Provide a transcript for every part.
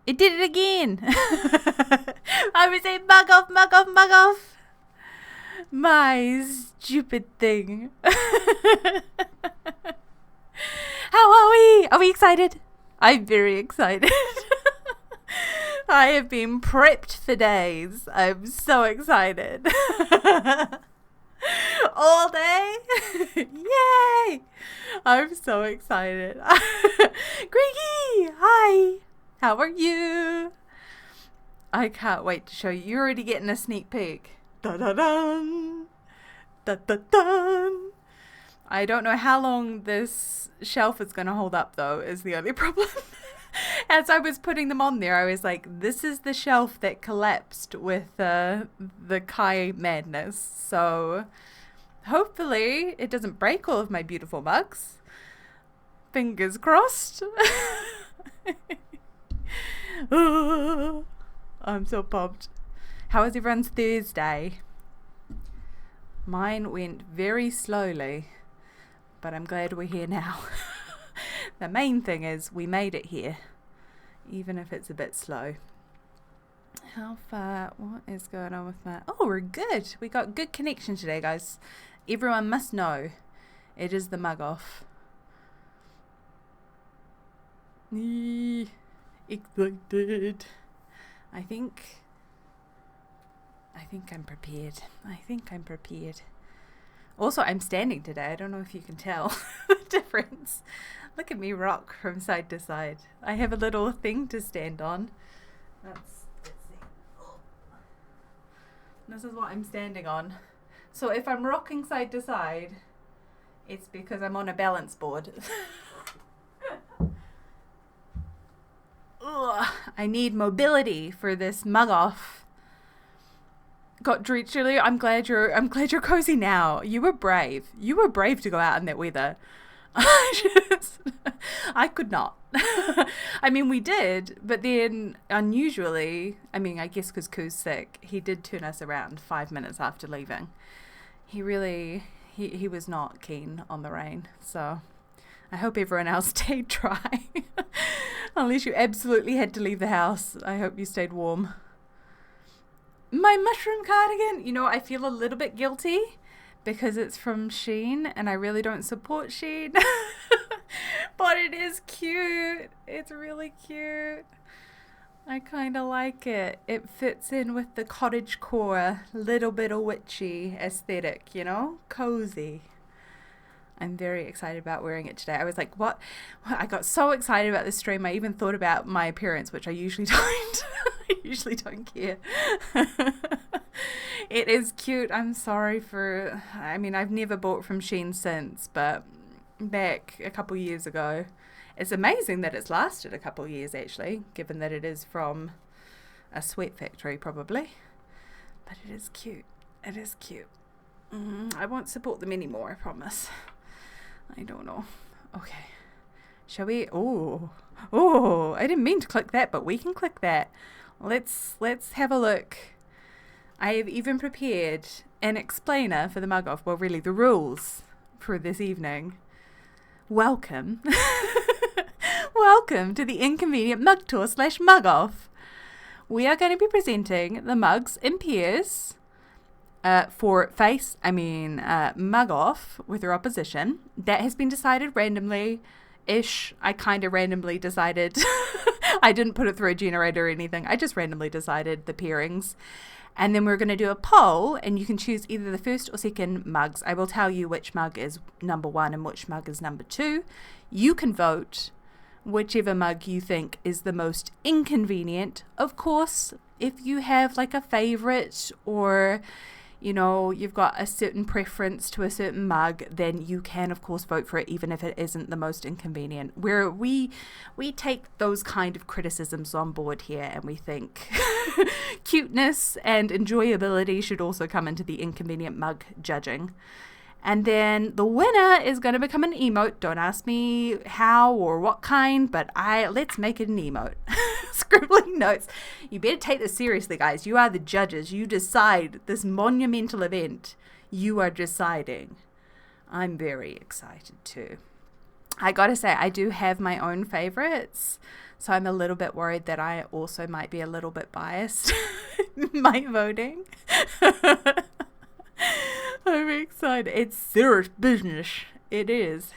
It did it again. I was saying mug off, mug off, mug off. My stupid thing. How are we? Are we excited? I'm very excited. I have been prepped for days. I'm so excited. All day. Yay! I'm so excited. Greggy, hi. How are you? I can't wait to show you. You're already getting a sneak peek. Da-da-dun. Da-da-dun. I don't know how long this shelf is going to hold up, though, is the only problem. As I was putting them on there, I was like, this is the shelf that collapsed with the Kai madness. So hopefully it doesn't break all of my beautiful mugs. Fingers crossed. Oh, I'm so pumped. How was everyone's Thursday? Mine went very slowly, but I'm glad we're here now. The main thing is we made it here, even if it's a bit slow. How far? What is going on with my... Oh, we're good. We got good connection today, guys. Everyone must know it is the mug off. Excited. I think I'm prepared. I think I'm prepared. Also, I'm standing today. I don't know if you can tell the difference. Look at me rock from side to side. I have a little thing to stand on. Let's see. Oh. This is what I'm standing on. So if I'm rocking side to side, it's because I'm on a balance board. Ugh, I need mobility for this mug off. Got drenched earlier. I'm glad you're cozy now. You were brave. You were brave to go out in that weather. I could not. I mean, we did, but then unusually, I mean, I guess because Koo's sick, he did turn us around 5 minutes after leaving. He really, he was not keen on the rain. So I hope everyone else stayed dry. Unless you absolutely had to leave the house. I hope you stayed warm. My mushroom cardigan, you know, I feel a little bit guilty because it's from Shein and I really don't support Shein. But it is cute. It's really cute. I kind of like it. It fits in with the cottagecore, little bit of witchy aesthetic, you know? Cozy. I'm very excited about wearing it today. I was like, what? I got so excited about this stream. I even thought about my appearance, which I usually don't. I usually don't care. It is cute. I'm sorry for... I mean, I've never bought from Shein since, but back a couple years ago. It's amazing that it's lasted a couple years, actually, given that it is from a sweat factory, probably. But it is cute. It is cute. I won't support them anymore, I promise. I don't know. Okay. Shall we? Oh, I didn't mean to click that, but we can click that. Let's have a look. I have even prepared an explainer for the mug off. Well, really, the rules for this evening. Welcome. Welcome to the Inconvenient Mug Tour / Mug Off. We are going to be presenting the mugs in pairs. For mug off with your opposition. That has been decided randomly-ish. I kind of randomly decided. I didn't put it through a generator or anything. I just randomly decided the pairings. And then we're going to do a poll, and you can choose either the first or second mugs. I will tell you which mug is number 1 and which mug is number 2. You can vote whichever mug you think is the most inconvenient. Of course, if you have like a favorite or... you know, you've got a certain preference to a certain mug, then you can, of course, vote for it, even if it isn't the most inconvenient. Where we take those kind of criticisms on board here, and we think cuteness and enjoyability should also come into the inconvenient mug judging. And then the winner is going to become an emote. Don't ask me how or what kind, but let's make it an emote. Scribbling notes. You better take this seriously, guys. You are the judges. You decide this monumental event. You are deciding. I'm very excited too. I gotta say, I do have my own favorites, so I'm a little bit worried that I also might be a little bit biased in my voting. I'm excited. It's serious business. It is.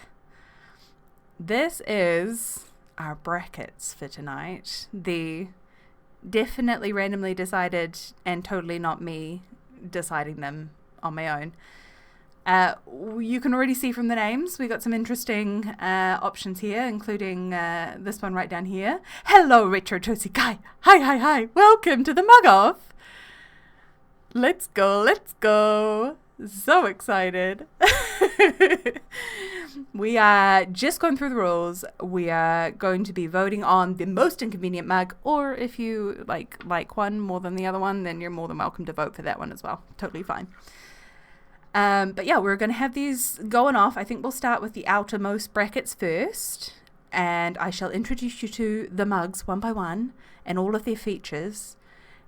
This is our brackets for tonight. The definitely randomly decided and totally not me deciding them on my own. You can already see from the names, we got some interesting options here, including this one right down here. Hello, Retro Tootsie Kai. Hi. Welcome to the Mug Off. Let's go. So excited. We are just going through the rules. We are going to be voting on the most inconvenient mug, or if you like one more than the other one, then you're more than welcome to vote for that one as well. Totally fine. But yeah, we're going to have these going off. I think we'll start with the outermost brackets first, and I shall introduce you to the mugs one by one and all of their features,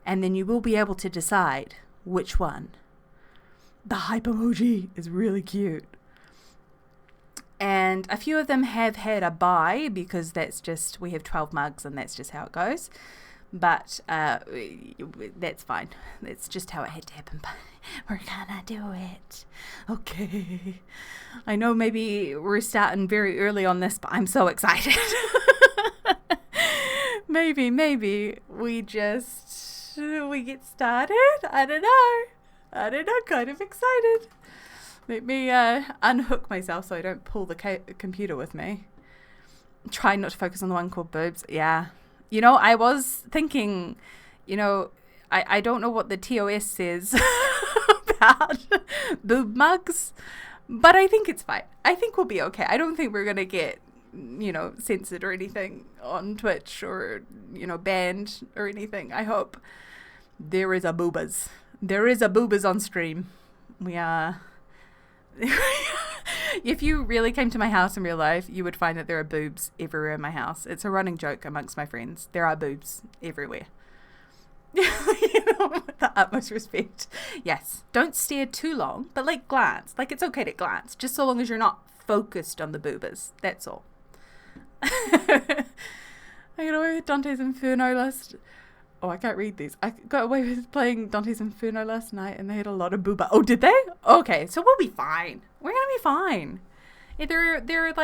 and then you will be able to decide which one. The hype emoji is really cute. And a few of them have had a buy because we have 12 mugs and that's just how it goes. But that's fine. That's just how it had to happen. But we're gonna do it. Okay. I know maybe we're starting very early on this, but I'm so excited. maybe we get started. I don't know. Kind of excited. Let me unhook myself so I don't pull the computer with me. Try not to focus on the one called boobs. Yeah. You know, I was thinking, I don't know what the TOS says about boob mugs, but I think it's fine. I think we'll be okay. I don't think we're going to get, censored or anything on Twitch or, banned or anything. I hope. There is a boobas. There is a boobas on stream. We are... If you really came to my house in real life, you would find that there are boobs everywhere in my house. It's a running joke amongst my friends. There are boobs everywhere. With the utmost respect. Yes. Don't stare too long, but glance. It's okay to glance, just so long as you're not focused on the boobas. That's all. I got away with Dante's Inferno last... Oh, I can't read these. I got away with playing Dante's Inferno last night and they had a lot of booba. Oh, did they? Okay, so we'll be fine. We're going to be fine. Yeah, they're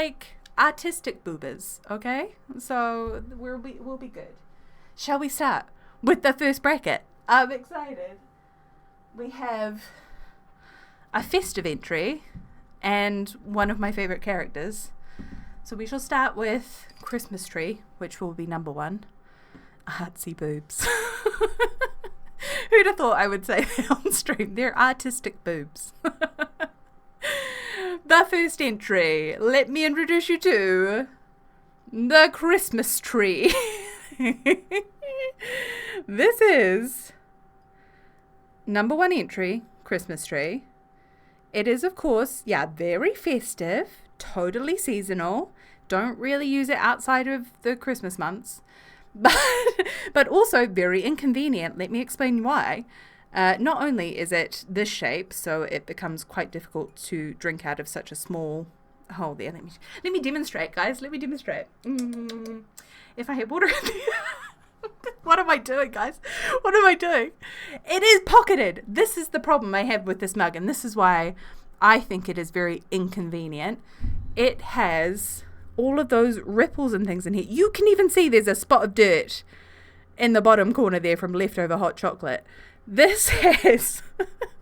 artistic boobas, okay? So we'll be good. Shall we start with the first bracket? I'm excited. We have a festive entry and one of my favorite characters. So we shall start with Christmas Tree, which will be number 1. Artsy boobs. Who'd have thought I would say that on stream? They're artistic boobs. The first entry. Let me introduce you to the Christmas Tree. This is number 1 entry, Christmas Tree. It is, of course, very festive, totally seasonal. Don't really use it outside of the Christmas months. But also very inconvenient. Let me explain why. Not only is it this shape, so it becomes quite difficult to drink out of such a small hole there. Let me demonstrate, guys. Let me demonstrate. If I had water in there. What am I doing, guys? What am I doing? It is pocketed. This is the problem I have with this mug, and this is why I think it is very inconvenient. It has... all of those ripples and things in here. You can even see there's a spot of dirt in the bottom corner there from leftover hot chocolate. This has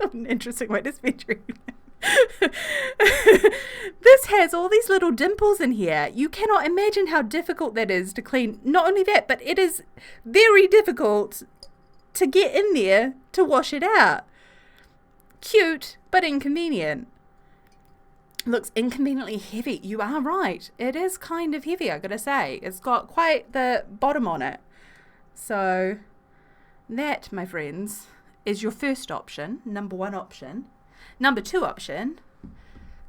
an interesting way to spend your evening. This has all these little dimples in here. You cannot imagine how difficult that is to clean. Not only that, but it is very difficult to get in there to wash it out. Cute, but inconvenient. Looks inconveniently heavy. You are right. It is kind of heavy, I gotta say. It's got quite the bottom on it. So that, my friends, is your first option, number 1 option. Number 2 option,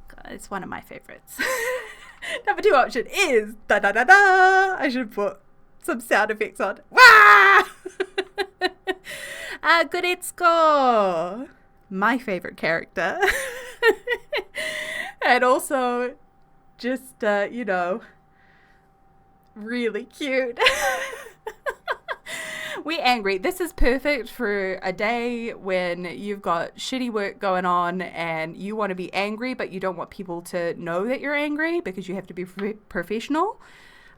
God, it's one of my favorites. Number 2 option is da da da da. I should put some sound effects on. Wah! Goretsuko, my favorite character. And also just, really cute. We're angry. This is perfect for a day when you've got shitty work going on and you want to be angry, but you don't want people to know that you're angry because you have to be professional.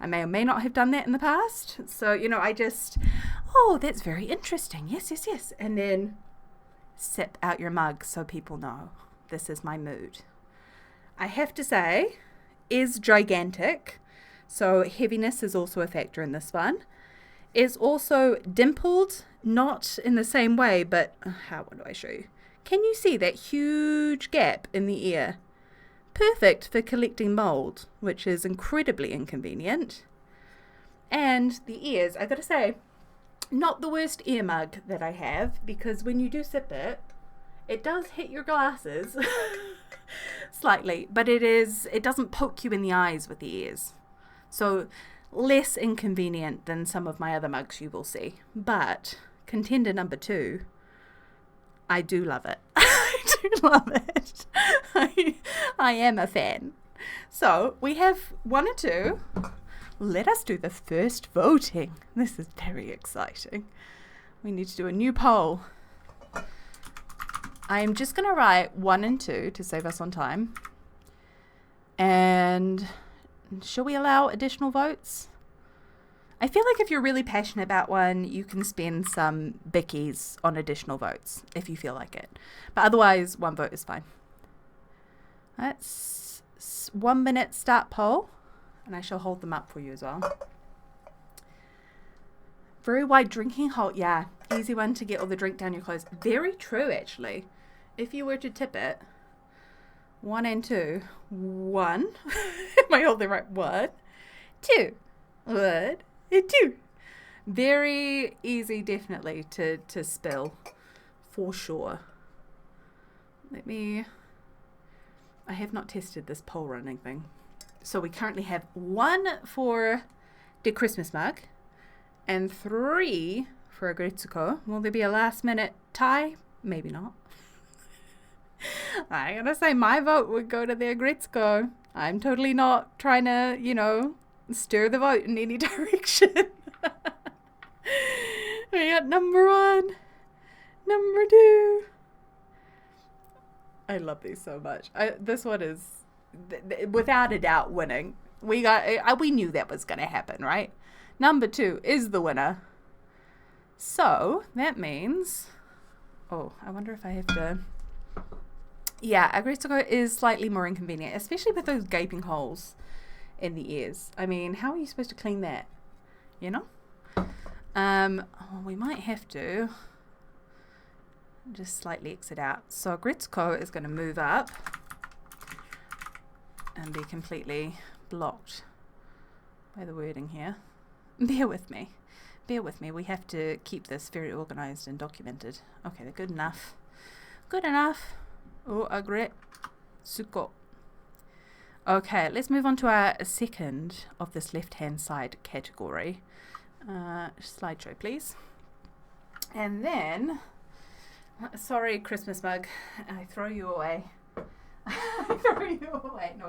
I may or may not have done that in the past. So, that's very interesting. Yes. And then sip out your mug so people know this is my mood. I have to say, is gigantic. So heaviness is also a factor in this one. Is also dimpled, not in the same way, but what do I show you? Can you see that huge gap in the ear? Perfect for collecting mold, which is incredibly inconvenient. And the ears, I gotta say, not the worst ear mug that I have, because when you do sip it, it does hit your glasses slightly, but it doesn't poke you in the eyes with the ears. So less inconvenient than some of my other mugs you will see. But contender number 2, I do love it. I do love it. I am a fan. So we have 1 or 2. Let us do the first voting. This is very exciting. We need to do a new poll. I am just going to write 1 and 2 to save us on time. And shall we allow additional votes? I feel like if you're really passionate about one, you can spend some bickies on additional votes if you feel like it. But otherwise, 1 vote is fine. That's 1 minute start poll. And I shall hold them up for you as well. Very wide drinking hole. Yeah, easy one to get all the drink down your clothes. Very true, actually. If you were to tip it, 1 and 2. 1. Am I holding right? 1. 2. 1. 2. Very easy, definitely, to spill. For sure. I have not tested this poll running thing. So we currently have 1 for the Christmas mug and 3 for a Gretsuko. Will there be a last minute tie? Maybe not. I gotta say my vote would go to the Gretsuko. I'm totally not trying to, stir the vote in any direction. We got number 1, number 2. I love these so much. This one is without a doubt winning. We knew that was going to happen, right? Number 2 is the winner. So that means, I wonder if I have to. Yeah, a Gretsuko is slightly more inconvenient, especially with those gaping holes in the ears. I mean, how are you supposed to clean that? We might have to just slightly exit out. So Gretsuko is going to move up and be completely blocked by the wording here. Bear with me. We have to keep this very organized and documented. Okay, they're good enough. A Gretsuko. Okay, let's move on to our second of this left-hand side category. Slideshow, please. And then, sorry, Christmas mug, I throw you away. No, I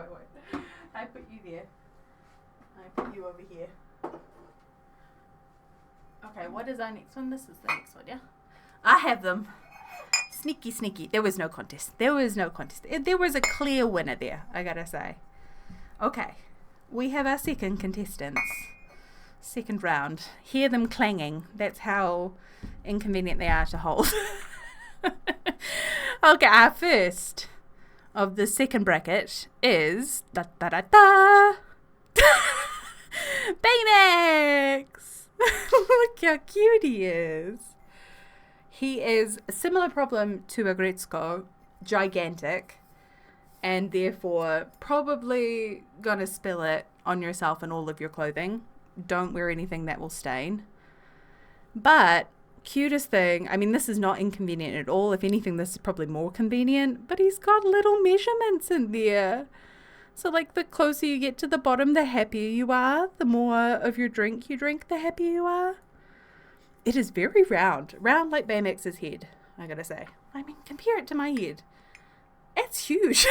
won't. I put you there. I put you over here. Okay, what is our next one? This is the next one, yeah? I have them. Sneaky. There was no contest. There was a clear winner there, I gotta say. Okay, we have our second contestants. Second round. Hear them clanging. That's how inconvenient they are to hold. Okay, our first of the second bracket is Baymax. Look how cute he is. He is a similar problem to a Gretsuko, gigantic, and therefore probably gonna spill it on yourself and all of your clothing. Don't wear anything that will stain. But cutest thing, I mean, this is not inconvenient at all. If anything, this is probably more convenient, but he's got little measurements in there. So like the closer you get to the bottom, the happier you are. The more of your drink you drink, the happier you are. It is very round like Baymax's head, I gotta say. I mean, compare it to my head. It's huge.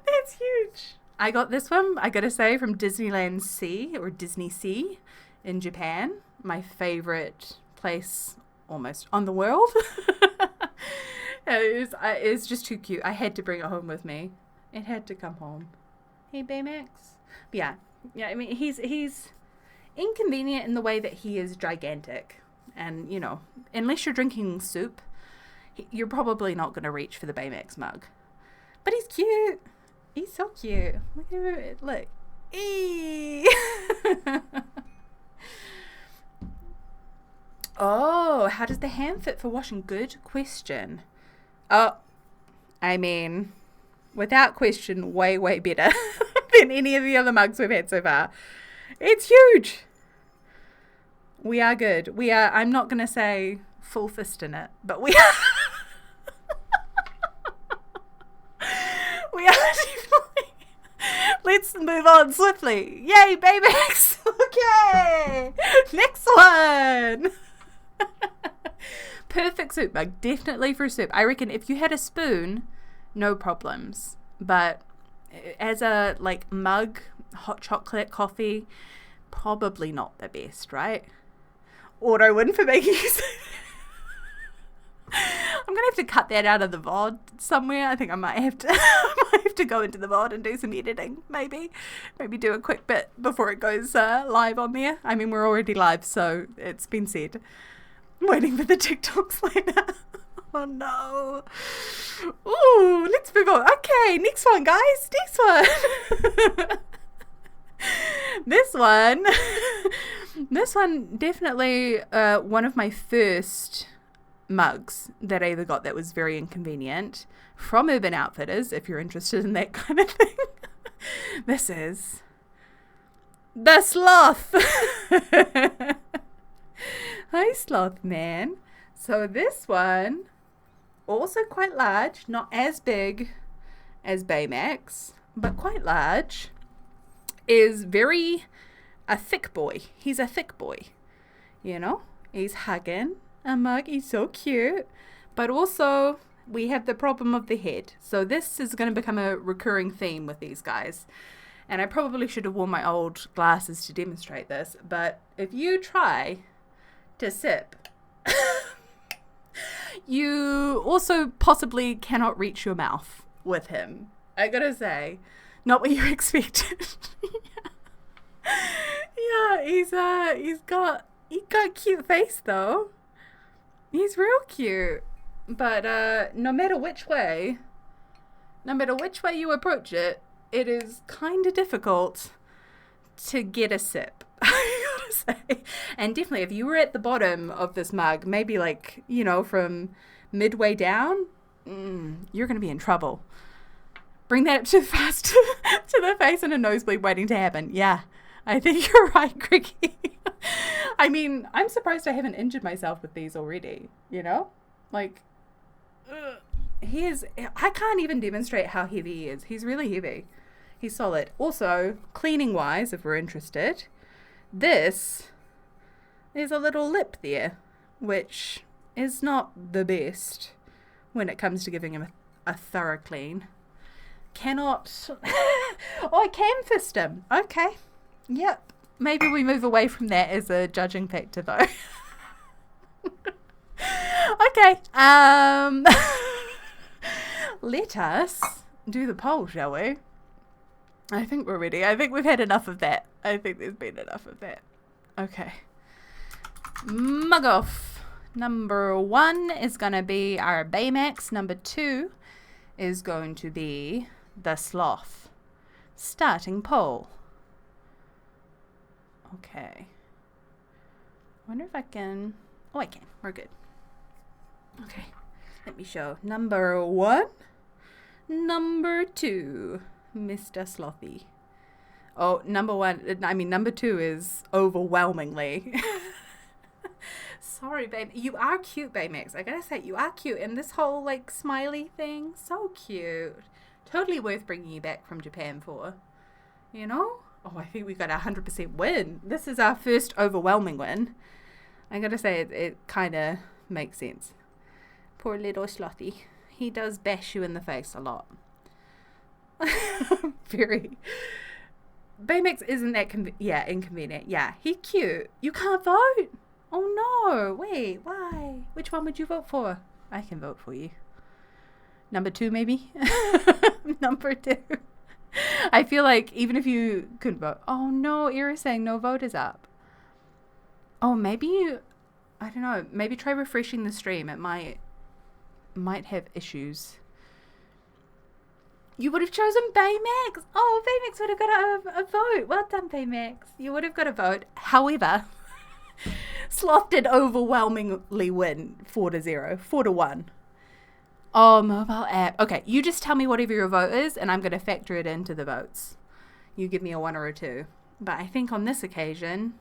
That's huge. I got this one, I gotta say, from Disneyland Sea or Disney Sea in Japan. My favorite place almost on the world. It's just too cute. I had to bring it home with me. It had to come home. Hey, Baymax. But yeah. I mean, he's inconvenient in the way that he is gigantic, and unless you're drinking soup, you're probably not going to reach for the Baymax mug. But he's cute. He's so cute. Look at him. Look. Eee. Oh, how does the hand fit for washing? Good question. Oh, I mean, without question, way, way better than any of the other mugs we've had so far. It's huge. We are good. I'm not going to say full fist in it, but we are. We are definitely. Let's move on swiftly. Yay, Baymax. Okay. Next one. Perfect soup mug. Definitely for soup. I reckon if you had a spoon, no problems. But as a mug, hot chocolate, coffee, probably not the best, right? Auto win for making you say I'm gonna have to cut that out of the VOD somewhere. I think I might have to go into the VOD and do some editing. Maybe do a quick bit before it goes live on there. I mean, we're already live, so it's been said. Waiting for the TikToks later. Oh no. Ooh, let's move on. Okay, next one, guys. Next one. This one definitely one of my first mugs that I ever got that was very inconvenient from Urban Outfitters, if you're interested in that kind of thing. This is the Sloth. Hi, Sloth Man. So this one, also quite large, not as big as Baymax, but quite large, is a thick boy. He's a thick boy. He's hugging a mug. He's so cute. But also, we have the problem of the head. So this is going to become a recurring theme with these guys. And I probably should have worn my old glasses to demonstrate this. But if you try to sip, you also possibly cannot reach your mouth with him. I gotta say, not what you expected. Yeah, he's got a cute face though. He's real cute. But no matter which way you approach it, it is kind of difficult to get a sip. I gotta say. And definitely, if you were at the bottom of this mug, maybe from midway down, you're gonna be in trouble. Bring that up too fast to the face and a nosebleed waiting to happen. Yeah, I think you're right, Cricky. I mean, I'm surprised I haven't injured myself with these already, I can't even demonstrate how heavy he is. He's really heavy. He's solid. Also, cleaning wise, if we're interested, there's a little lip there, which is not the best when it comes to giving him a thorough clean. I can fist him. Okay. Yep. Maybe we move away from that as a judging factor though. Okay. Let us do the poll, shall we? I think we're ready. I think we've had enough of that. I think there's been enough of that. Okay. Mug off. Number 1 is going to be our Baymax. Number 2 is going to be the Sloth. Starting poll. Okay. I wonder if I can... Oh, I can. We're good. Okay. Let me show. Number 1. Number 2. Mr. Slothy. Oh, number 2 is overwhelmingly. Sorry, babe. You are cute, Baymax. I gotta say, you are cute. And this whole, smiley thing, so cute. Totally worth bringing you back from Japan for. Oh, I think we got a 100% win. This is our first overwhelming win. I gotta say, it kind of makes sense. Poor little Slothy. He does bash you in the face a lot. Very. Baymax isn't that inconvenient. Yeah, he's cute. You can't vote. Oh no, wait, why? Which one would you vote for? I can vote for you. Number 2, maybe? Number 2. I feel like even if you couldn't vote. Oh no, Ira's saying no vote is up. Oh, maybe, I don't know, maybe try refreshing the stream. It might have issues. You would have chosen Baymax. Oh, Baymax would have got a vote. Well done, Baymax. You would have got a vote. However, Sloth did overwhelmingly win 4-0, 4-1. Oh, mobile app. Okay, you just tell me whatever your vote is, and I'm going to factor it into the votes. You give me a 1 or a 2. But I think on this occasion,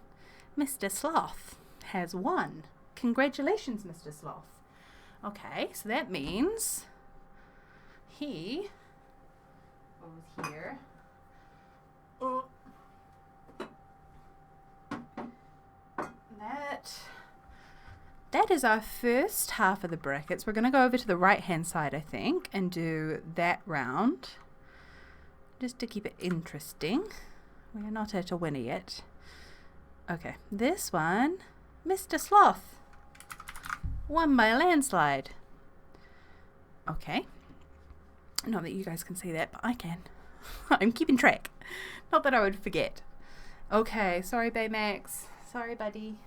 Mr. Sloth has won. Congratulations, Mr. Sloth. Okay, so that means he goes here. Oh. That is our first half of the brackets. We're going to go over to the right-hand side, I think, and do that round. Just to keep it interesting. We are not at a winner yet. Okay, this one, Mr. Sloth won by a landslide. Okay. Not that you guys can see that, but I can. I'm keeping track. Not that I would forget. Okay, sorry, Baymax. Sorry, buddy.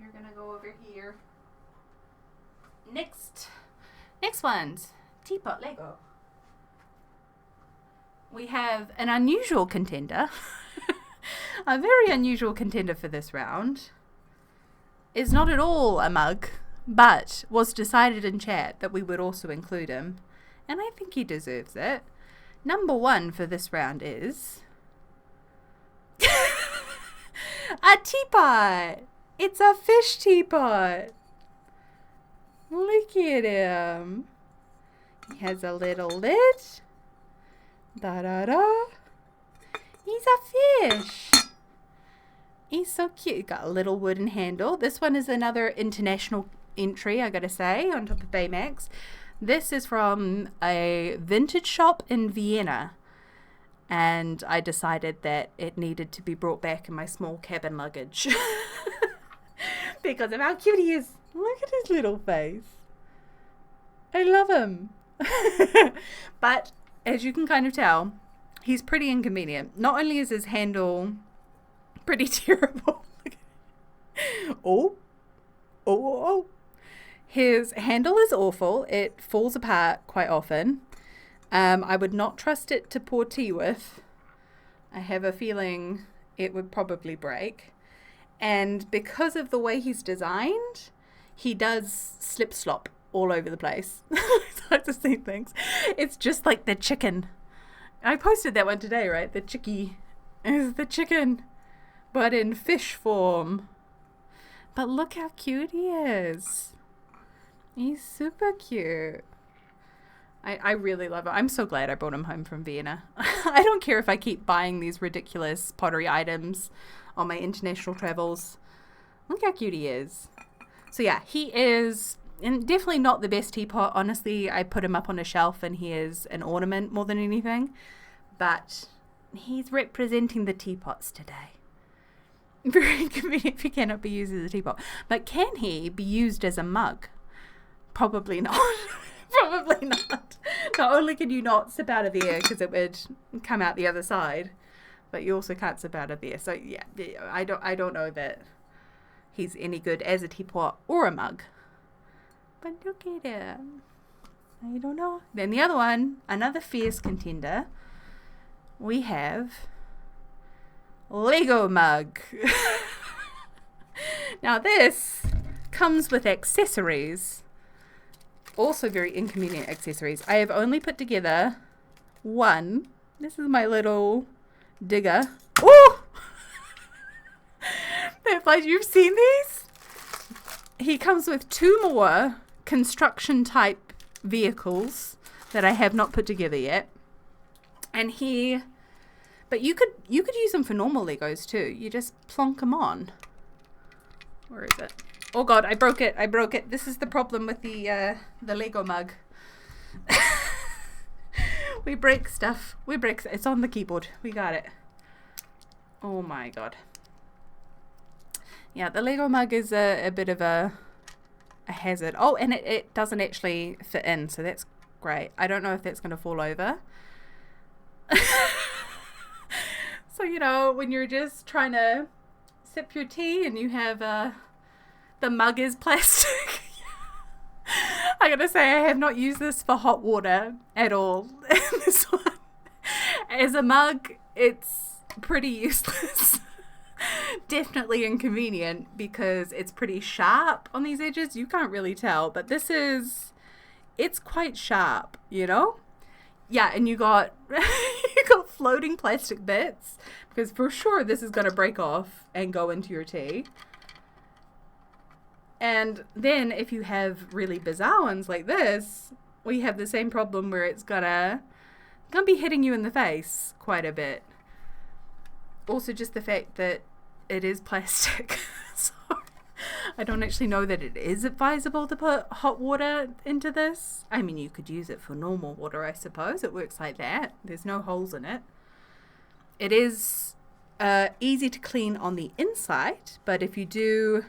You're going to go over here. Next one's Teapot Lego. We have an unusual contender. A very unusual contender for this round. Is not at all a mug, but was decided in chat that we would also include him. And I think he deserves it. Number 1 for this round is a teapot. It's a fish teapot. Look at him. He has a little lid. Da-da-da. He's a fish. He's so cute. He's got a little wooden handle. This one is another international entry, I gotta say, on top of Baymax. This is from a vintage shop in Vienna. And I decided that it needed to be brought back in my small cabin luggage. Because of how cute he is. Look at his little face. I love him. But as you can kind of tell, he's pretty inconvenient. Not only is his handle pretty terrible. Oh. His handle is awful. It falls apart quite often. I would not trust it to pour tea with. I have a feeling it would probably break. And because of the way he's designed, he does slip-slop all over the place. I've just seen things. It's just like the chicken. I posted that one today, right? The chickie is the chicken, but in fish form. But look how cute he is. He's super cute. I really love it. I'm so glad I brought him home from Vienna. I don't care if I keep buying these ridiculous pottery items on my international travels. Look how cute he is. So yeah, he is definitely not the best teapot. Honestly, I put him up on a shelf and he is an ornament more than anything. But he's representing the teapots today. Very convenient if he cannot be used as a teapot. But can he be used as a mug? Probably not. Probably not. Not only can you not sip out of there because it would come out the other side, but you also can't sip out of there. So yeah, I don't know that he's any good as a teapot or a mug. But look at him. I don't know. Then the other one, another fierce contender, we have Lego mug. Now this comes with accessories. Also very inconvenient accessories. I have only put together one. This is my little digger. Oh! You've seen these? He comes with 2 more construction type vehicles that I have not put together yet. And but you could use them for normal Legos too. You just plonk them on. Where is it? Oh god, I broke it. This is the problem with the Lego mug. We break stuff. It's on the keyboard. We got it. Oh my god. Yeah, the Lego mug is a bit of a hazard. Oh, and it doesn't actually fit in, so that's great. I don't know if that's going to fall over. So, you know, when you're just trying to sip your tea and you have the mug is plastic. I gotta say, I have not used this for hot water at all. This one, as a mug, it's pretty useless. Definitely inconvenient because it's pretty sharp on these edges. You can't really tell, but it's quite sharp, you know? Yeah, and you got floating plastic bits because for sure this is going to break off and go into your tea. And then if you have really bizarre ones like this, we have the same problem where it's gonna be hitting you in the face quite a bit. Also just the fact that it is plastic. So I don't actually know that it is advisable to put hot water into this. I mean, you could use it for normal water, I suppose. It works like that. There's no holes in it. It is easy to clean on the inside, but if you do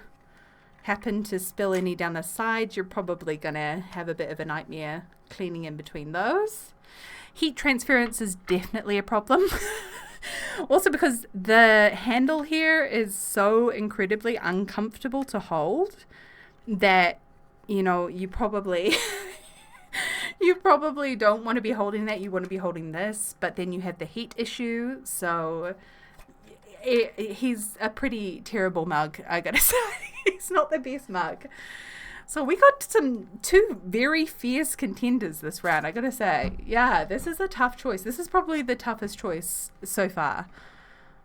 happen to spill any down the sides, you're probably going to have a bit of a nightmare cleaning in between those. Heat transference is definitely a problem. Also because the handle here is so incredibly uncomfortable to hold that, you know, you probably you probably don't want to be holding that. You want to be holding this, but then you have the heat issue. So he's a pretty terrible mug, I gotta say. He's not the best mug. So we got two very fierce contenders this round, I gotta say. Yeah, this is a tough choice. This is probably the toughest choice so far,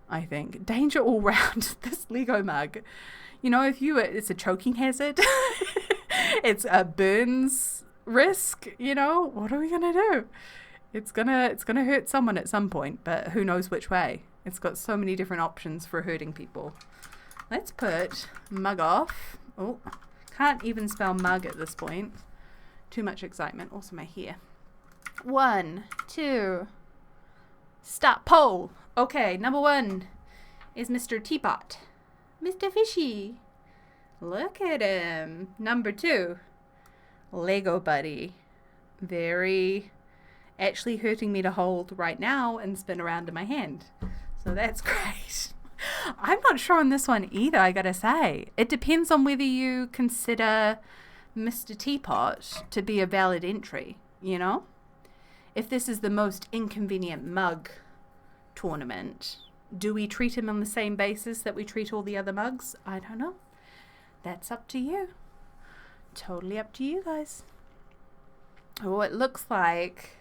I think. Danger all round, this Lego mug. You know, it's a choking hazard. It's a burns risk, you know. What are we gonna do? It's gonna hurt someone at some point, but who knows which way. It's got so many different options for hurting people. Let's put mug off. Oh, can't even spell mug at this point. Too much excitement. Also my hair. 1, 2. Stop poll. Okay, number 1 is Mr. Teapot. Mr. Fishy. Look at him. Number 2, Lego Buddy. Very actually hurting me to hold right now and spin around in my hand. So that's great. I'm not sure on this one either, I gotta say. It depends on whether you consider Mr. Teapot to be a valid entry, you know? If this is the most inconvenient mug tournament, do we treat him on the same basis that we treat all the other mugs? I don't know. That's up to you. Totally up to you guys. Oh, it looks like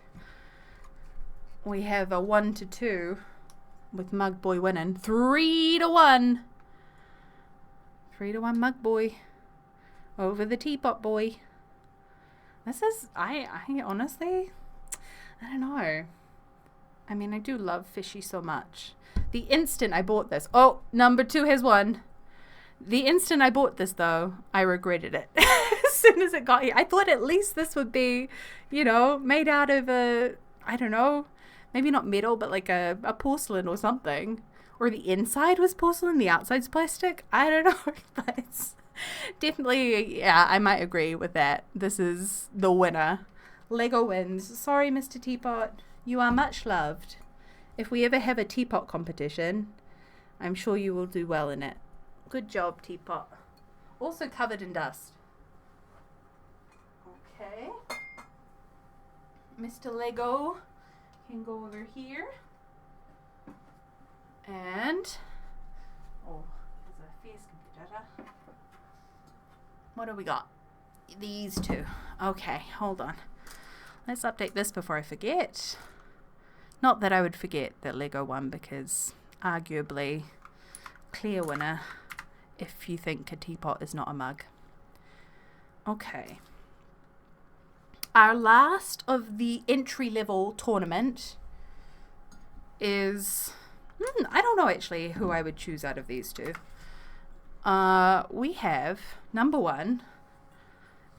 we have a 1-2 with Mug Boy winning. 3-1. 3-1 Mug Boy over the Teapot Boy. This is, I honestly, I don't know. I mean, I do love Fishy so much. The instant I bought this, oh, number 2 has won. The instant I bought this, though, I regretted it. As soon as it got here, I thought at least this would be, you know, made out of a, I don't know, maybe not metal, but like a porcelain or something. Or the inside was porcelain, the outside's plastic. I don't know, but it's definitely, yeah, I might agree with that. This is the winner. Lego wins. Sorry, Mr. Teapot. You are much loved. If we ever have a teapot competition, I'm sure you will do well in it. Good job, Teapot. Also covered in dust. Okay. Mr. Lego can go over here. And, oh, there's a fierce competitor. What do we got? These two. Okay, hold on. Let's update this before I forget. Not that I would forget that Lego won, because arguably clear winner if you think a teapot is not a mug. Okay. Our last of the entry-level tournament is, I don't know actually who I would choose out of these two. We have, number 1,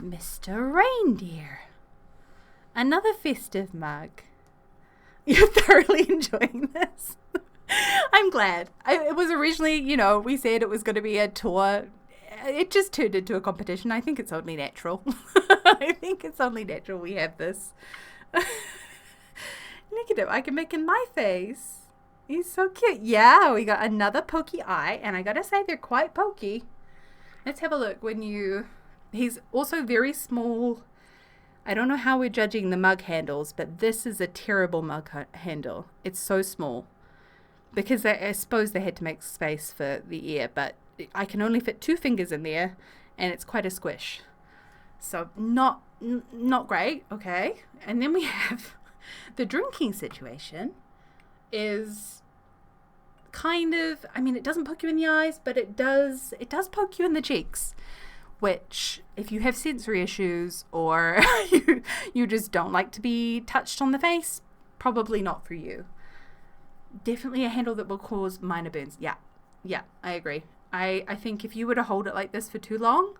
Mr. Reindeer. Another festive mug. you're thoroughly enjoying this. I'm glad. It was originally, you know, we said it was going to be a tour. It just turned into a competition. I think it's only natural. I think it's only natural we have this. Look at him. I can make in my face. He's so cute. Yeah, we got another pokey eye. And I got to say, they're quite pokey. Let's have a look. He's also very small. I don't know how we're judging the mug handles, but this is a terrible mug handle. It's so small. Because I suppose they had to make space for the ear, but I can only fit 2 fingers in there, and it's quite a squish. So not great, okay. And then we have the drinking situation is kind of, I mean, it doesn't poke you in the eyes, but it does poke you in the cheeks, which if you have sensory issues or you just don't like to be touched on the face, probably not for you. Definitely a handle that will cause minor burns. Yeah, I agree. I think if you were to hold it like this for too long,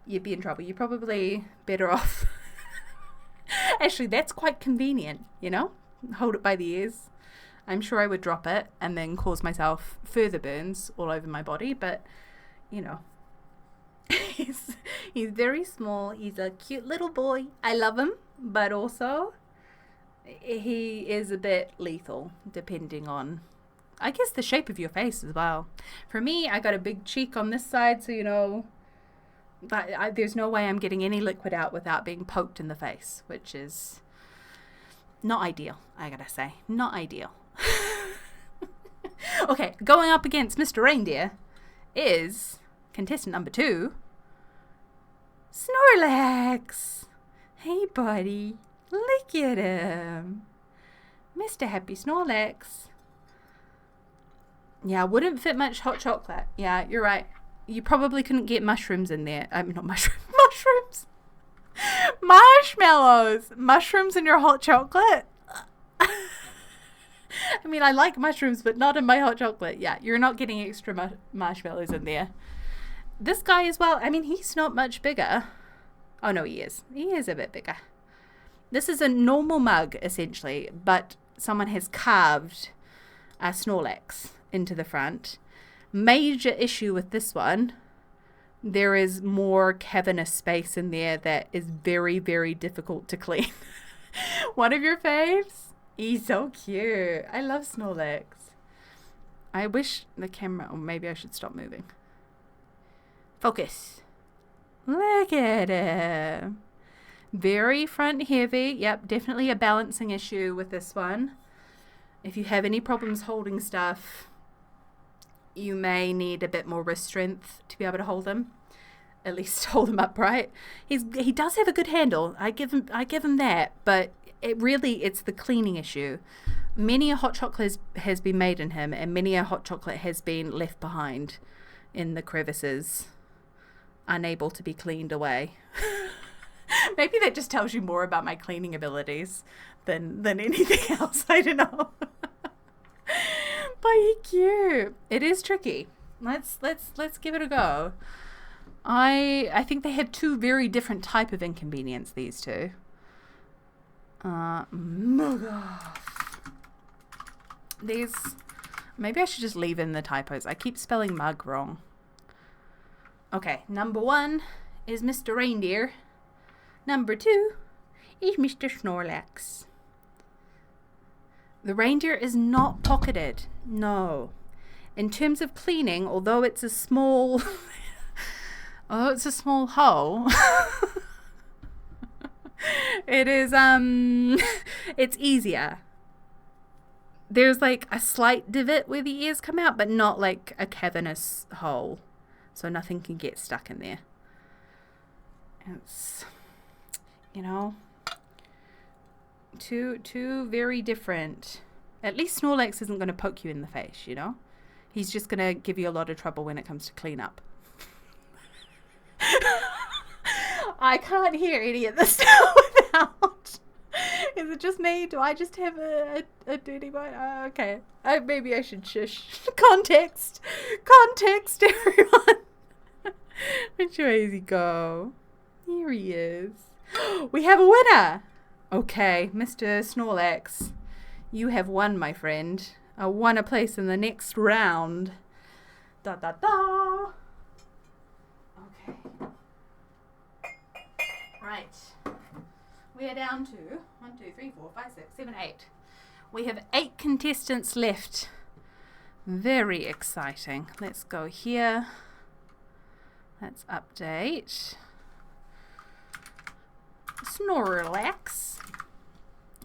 you'd be in trouble. You're probably better off. Actually, that's quite convenient, you know? Hold it by the ears. I'm sure I would drop it and then cause myself further burns all over my body, but, you know. He's very small. He's a cute little boy. I love him, but also he is a bit lethal depending on, I guess, the shape of your face as well. For me, I got a big cheek on this side, so, you know, but there's no way I'm getting any liquid out without being poked in the face, which is not ideal, I gotta say. Not ideal. Okay, going up against Mr. Reindeer is contestant number 2, Snorlax. Hey, buddy. Look at him. Mr. Happy Snorlax. Yeah, wouldn't fit much hot chocolate. Yeah, you're right. You probably couldn't get mushrooms in there. Not mushrooms. Mushrooms. Marshmallows. Mushrooms in your hot chocolate? I mean, I like mushrooms, but not in my hot chocolate. Yeah, you're not getting extra marshmallows in there. This guy as well. I mean, he's not much bigger. Oh, no, he is. He is a bit bigger. This is a normal mug, essentially, but someone has carved a Snorlax into the front. Major issue with this one, there is more cavernous space in there that is very, very difficult to clean. One of your faves? He's so cute. I love Snorlax. I wish the camera, or maybe I should stop moving. Focus. Look at him. Very front heavy. Yep, definitely a balancing issue with this one. If you have any problems holding stuff, you may need a bit more wrist strength to be able to hold him. At least hold him upright. He does have a good handle. I give him that, but it's the cleaning issue. Many a hot chocolate has been made in him, and many a hot chocolate has been left behind in the crevices, unable to be cleaned away. Maybe that just tells you more about my cleaning abilities than anything else. I don't know. But he's cute. It is tricky. Let's give it a go. I think they have 2 very different type of inconvenience, these 2. These, maybe I should just leave in the typos. I keep spelling mug wrong. Okay, number 1 is Mr. Reindeer. Number 2 is Mr. Snorlax. The reindeer is not pocketed. No. In terms of cleaning, although it's a small hole, it is it's easier. There's like a slight divot where the ears come out, but not like a cavernous hole. So nothing can get stuck in there. It's, you know, two very different. At least Snorlax isn't going to poke you in the face, you know? He's just going to give you a lot of trouble when it comes to clean up. I can't hear any of this now without. Is it just me? Do I just have a dirty mind? Okay. Maybe I should shush. Context, everyone. Which way does he go? Here he is. We have a winner. Okay, Mr. Snorlax. You have won, my friend. I won a place in the next round. Da da da. Okay. Right. We are down to 1, 2, 3, 4, 5, 6, 7, 8. We have 8 contestants left. Very exciting. Let's go here. Let's update. Snorlax.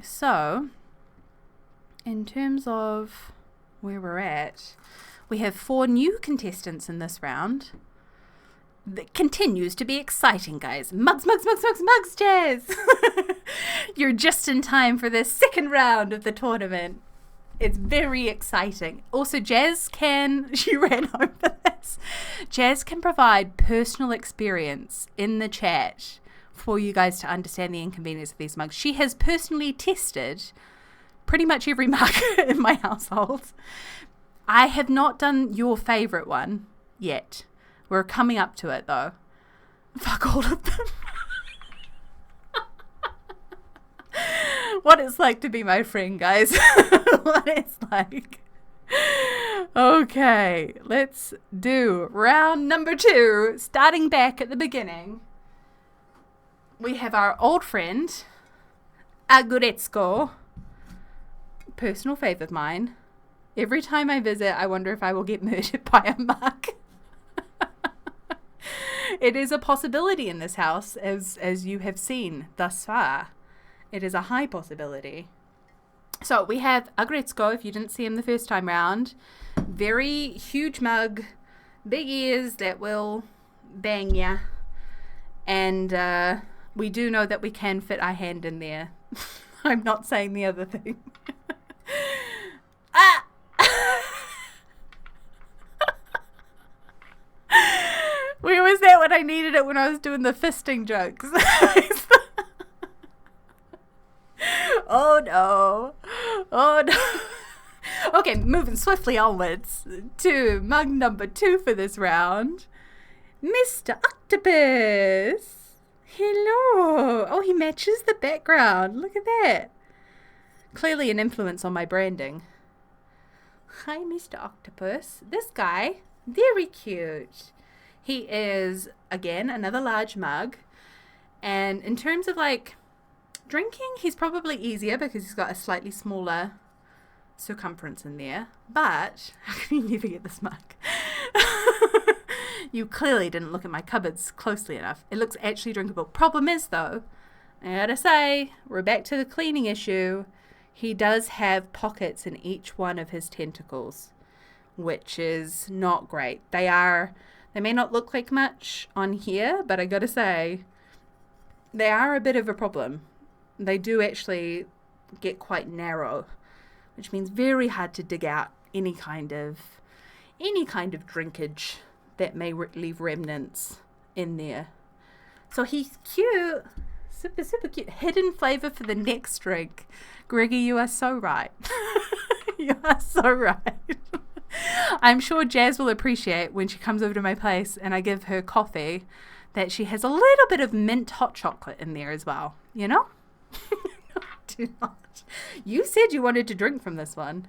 So, in terms of where we're at, we have 4 new contestants in this round. That continues to be exciting, guys. Mugs, Jazz! You're just in time for the second round of the tournament. It's very exciting. Also, Jazz can, she ran over this. Jazz can provide personal experience in the chat for you guys to understand the inconvenience of these mugs. She has personally tested pretty much every mug in my household. I have not done your favorite one yet. We're coming up to it, though. Fuck all of them. What it's like to be my friend, guys. What it's like. Okay, let's do round number 2. Starting back at the beginning. We have our old friend, Aguretzko. Personal fave of mine. Every time I visit, I wonder if I will get murdered by a mug. It is a possibility in this house, as you have seen thus far. It is a high possibility. So we have Agretzko, if you didn't see him the first time round. Very huge mug, big ears that will bang ya. And we do know that we can fit our hand in there. I'm not saying the other thing. Ah! Where was that when I needed it when I was doing the fisting jokes? Oh no. Oh no. Okay, moving swiftly onwards to mug number 2 for this round. Mr. Octopus. Hello. Oh, he matches the background. Look at that. Clearly an influence on my branding. Hi, Mr. Octopus. This guy, very cute. He is, again, another large mug. And in terms of, like, drinking, he's probably easier because he's got a slightly smaller circumference in there. But, how can you never get this mug? You clearly didn't look at my cupboards closely enough. It looks actually drinkable. Problem is, though, I gotta say, we're back to the cleaning issue. He does have pockets in each one of his tentacles, which is not great. They may not look like much on here, but I gotta say, they are a bit of a problem. They do actually get quite narrow, which means very hard to dig out any kind of drinkage that may leave remnants in there. So he's cute, super, super cute. Hidden flavor for the next drink. Greggy, you are so right. You are so right. I'm sure Jazz will appreciate when she comes over to my place and I give her coffee that she has a little bit of mint hot chocolate in there as well. You know? Do not. You said you wanted to drink from this one.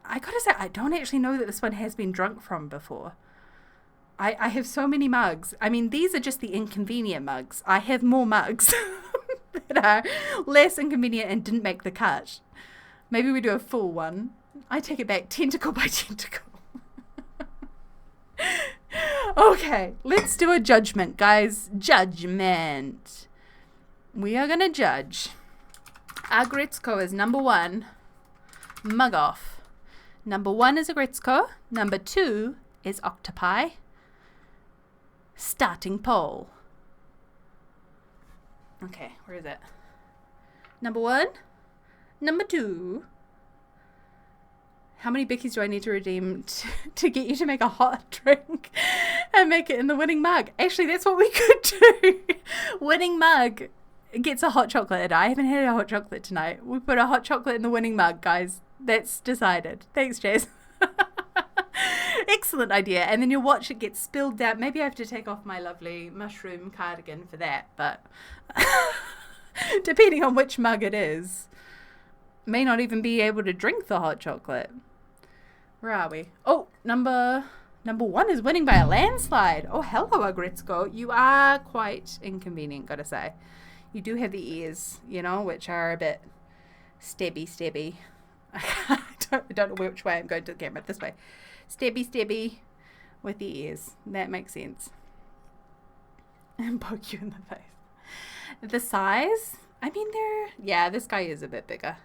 I gotta say, I don't actually know that this one has been drunk from before. I have so many mugs. I mean, these are just the inconvenient mugs. I have more mugs that are less inconvenient and didn't make the cut. Maybe we do a full one. I take it back, tentacle by tentacle. Okay, let's do a judgment, guys. Judgment. We are going to judge. Agretzko is number 1. Mug off. Number 1 is Agretzko. Number 2 is Octopi. Starting poll. Okay, where is it? Number 1. Number 2. How many bickies do I need to redeem to get you to make a hot drink and make it in the winning mug? Actually, that's what we could do. Winning mug gets a hot chocolate. I haven't had a hot chocolate tonight. We put a hot chocolate in the winning mug, guys. That's decided. Thanks, Jazz. Excellent idea. And then you'll watch it get spilled down. Maybe I have to take off my lovely mushroom cardigan for that. But depending on which mug it is. may not even be able to drink the hot chocolate. Where are we? Oh, number 1 is winning by a landslide. Oh, hello, Agritzko. You are quite inconvenient, gotta say. You do have the ears, which are a bit stabby. I don't know which way I'm going to the camera. This way. Stabby with the ears. That makes sense. And poke you in the face. The size? I mean, this guy is a bit bigger.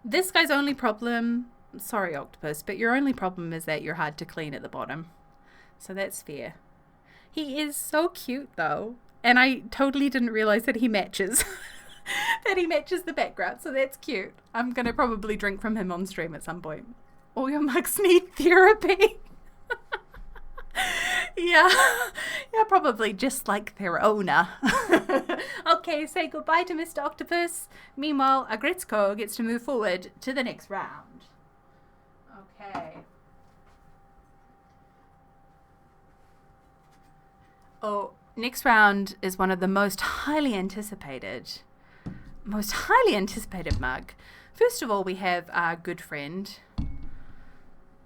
This guy's only problem, sorry octopus, but your only problem is that you're hard to clean at the bottom. So that's fair. He is so cute though. And I totally didn't realize that he matches. That he matches the background. So that's cute. I'm going to probably drink from him on stream at some point. All your mugs need therapy. Yeah, probably just like their owner. Okay, say goodbye to Mr. Octopus. Meanwhile, Agritzko gets to move forward to the next round. Okay. Oh, next round is one of the most highly anticipated mug. First of all, we have our good friend,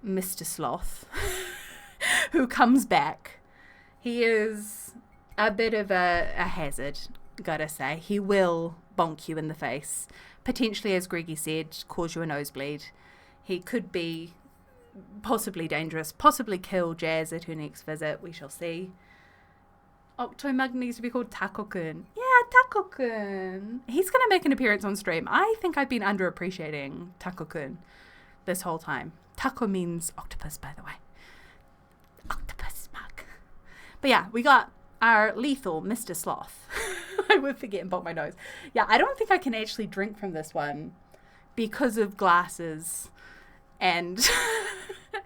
Mr. Sloth, who comes back. He is a bit of a hazard, gotta say. He will bonk you in the face. Potentially, as Greggy said, cause you a nosebleed. He could be possibly dangerous, possibly kill Jazz at her next visit. We shall see. Octomug needs to be called Taco-kun. Yeah, Taco-kun. He's going to make an appearance on stream. I think I've been underappreciating Taco-kun this whole time. Taco means octopus, by the way. Octopus mug. But yeah, we got our lethal Mr. Sloth. I would forget and bonk my nose. Yeah, I don't think I can actually drink from this one because of glasses and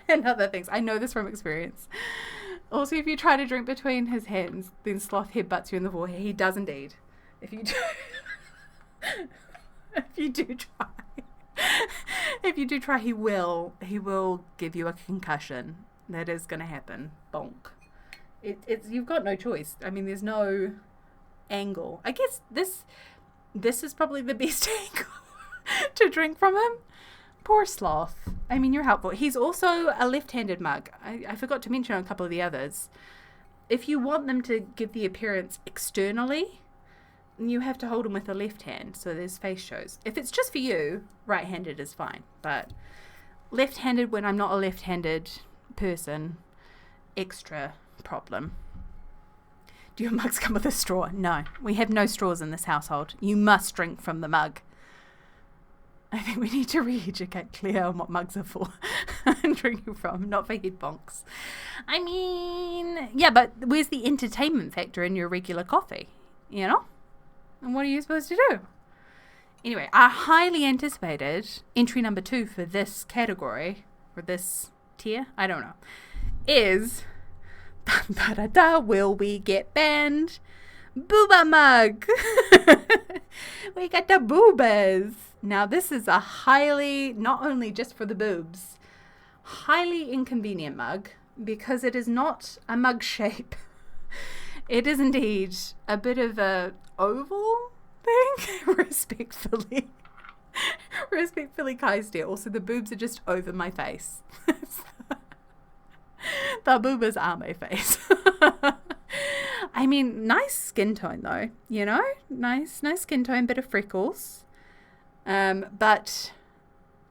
and other things. I know this from experience. Also, if you try to drink between his hands, then Sloth headbutts you in the forehead. He does indeed. If you do, if you do try, he will give you a concussion. That is going to happen. Bonk. It's you've got no choice. I mean, there's no angle. I guess this is probably the best angle to drink from him. Poor Sloth. I mean, you're helpful. He's also a left-handed mug. I forgot to mention a couple of the others. If you want them to give the appearance externally, you have to hold them with the left hand, so there's face shows. If it's just for you, right-handed is fine. But left-handed, when I'm not a left-handed person, extra problem. Do your mugs come with a straw? No, we have no straws in this household. You must drink from the mug. I think we need to re-educate Claire on what mugs are for and drinking from, not for head bonks. I mean, yeah, but where's the entertainment factor in your regular coffee? You know? And what are you supposed to do? Anyway, our highly anticipated entry number 2 for this category, or this tier, I don't know, is will we get banned? Booba mug. We got the boobas. Now this is a highly, not only just for the boobs, highly inconvenient mug because it is not a mug shape. It is indeed a bit of a oval thing. Respectfully, Kai's also the boobs are just over my face. The boobas are my face. I mean, nice skin tone though, you know? Nice skin tone, bit of freckles. But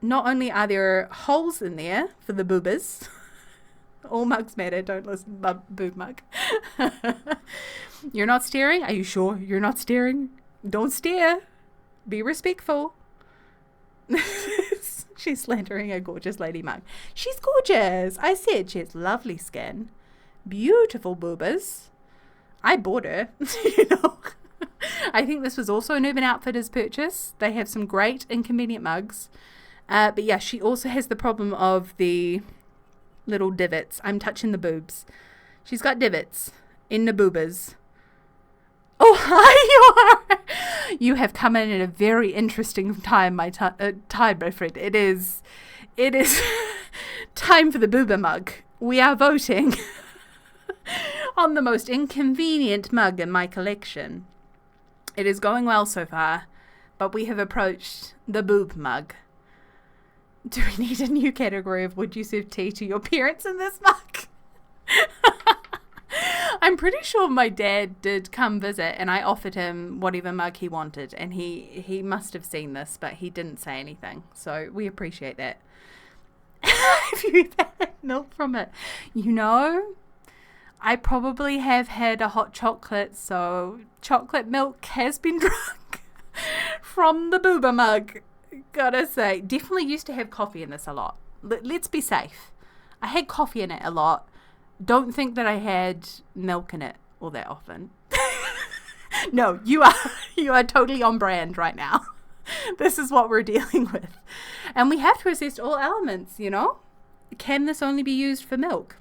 not only are there holes in there for the boobas, all mugs matter, don't listen, boob mug. You're not staring? Are you sure you're not staring? Don't stare. Be respectful. She's slandering a gorgeous lady mug. She's gorgeous. I said she has lovely skin. Beautiful boobas. I bought her, you know. I think this was also an Urban Outfitters purchase. They have some great inconvenient mugs. But yeah, she also has the problem of the little divots. I'm touching the boobs. She's got divots in the boobas. Oh, hi you are. You have come in at a very interesting time, my friend. It is time for the booba mug. We are voting on the most inconvenient mug in my collection. It is going well so far, but we have approached the boob mug. Do we need a new category of would you serve tea to your parents in this mug? I'm pretty sure my dad did come visit and I offered him whatever mug he wanted, and he must have seen this, but he didn't say anything. So we appreciate that. If you've had milk from it, you know, I probably have had a hot chocolate, so chocolate milk has been drunk from the booba mug. Gotta say, definitely used to have coffee in this a lot. Let's be safe. I had coffee in it a lot. Don't think that I had milk in it all that often. No, you are totally on brand right now. This is what we're dealing with. And we have to assess all elements, you know? Can this only be used for milk?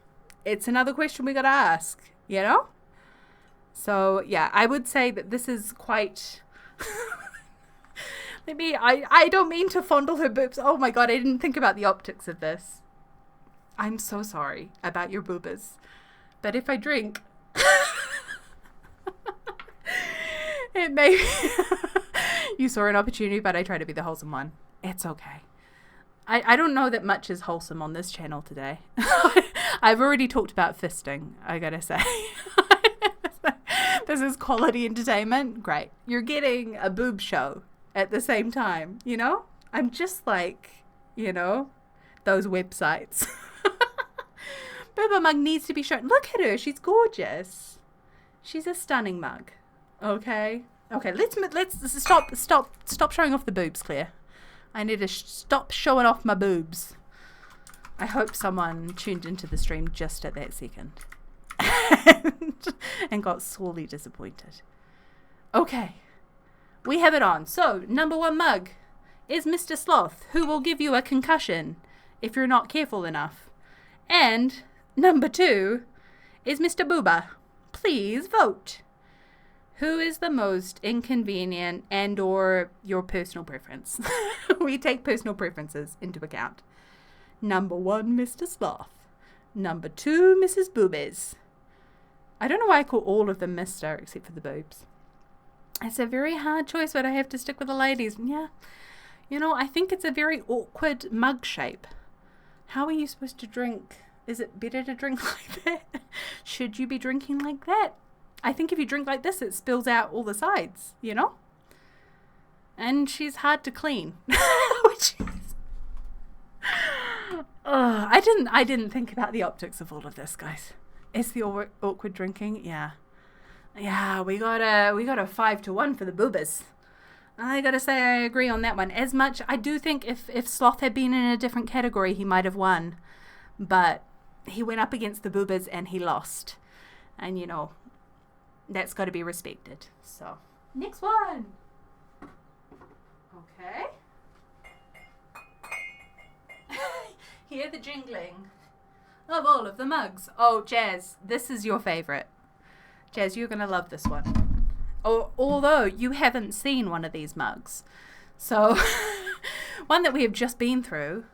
It's another question we got to ask, you know? So, yeah, I would say that this is quite... I don't mean to fondle her boobs. Oh my God, I didn't think about the optics of this. I'm so sorry about your boobas. But if I drink, it may... You saw an opportunity, but I try to be the wholesome one. It's okay. I don't know that much is wholesome on this channel today. I've already talked about fisting, I gotta say. This is quality entertainment. Great. You're getting a boob show at the same time, you know? I'm just like, you know, those websites. Booba mug needs to be shown. Look at her. She's gorgeous. She's a stunning mug. Okay. Okay, let's stop showing off the boobs, Claire. I need to stop showing off my boobs. I hope someone tuned into the stream just at that second and got sorely disappointed. Okay, we have it on. So, number 1 mug is Mr. Sloth, who will give you a concussion if you're not careful enough. And number 2 is Mr. Booba. Please vote. Who is the most inconvenient and or your personal preference? We take personal preferences into account. Number 1, Mr. Sloth. Number 2, Mrs. Boobies. I don't know why I call all of them Mr. except for the boobs. It's a very hard choice, but I have to stick with the ladies. Yeah. You know, I think it's a very awkward mug shape. How are you supposed to drink? Is it better to drink like that? Should you be drinking like that? I think if you drink like this, it spills out all the sides, you know? And she's hard to clean. Which is... I didn't think about the optics of all of this, guys. It's the awkward drinking, yeah. Yeah, we got a 5-1 for the boobas. I gotta say I agree on that one. As much, I do think if Sloth had been in a different category, he might have won. But he went up against the boobas and he lost. And, you know... That's got to be respected. So, next one. Okay. Hear the jingling of all of the mugs. Oh, Jazz, this is your favorite. Jazz, you're going to love this one. Although you haven't seen one of these mugs. So, one that we have just been through,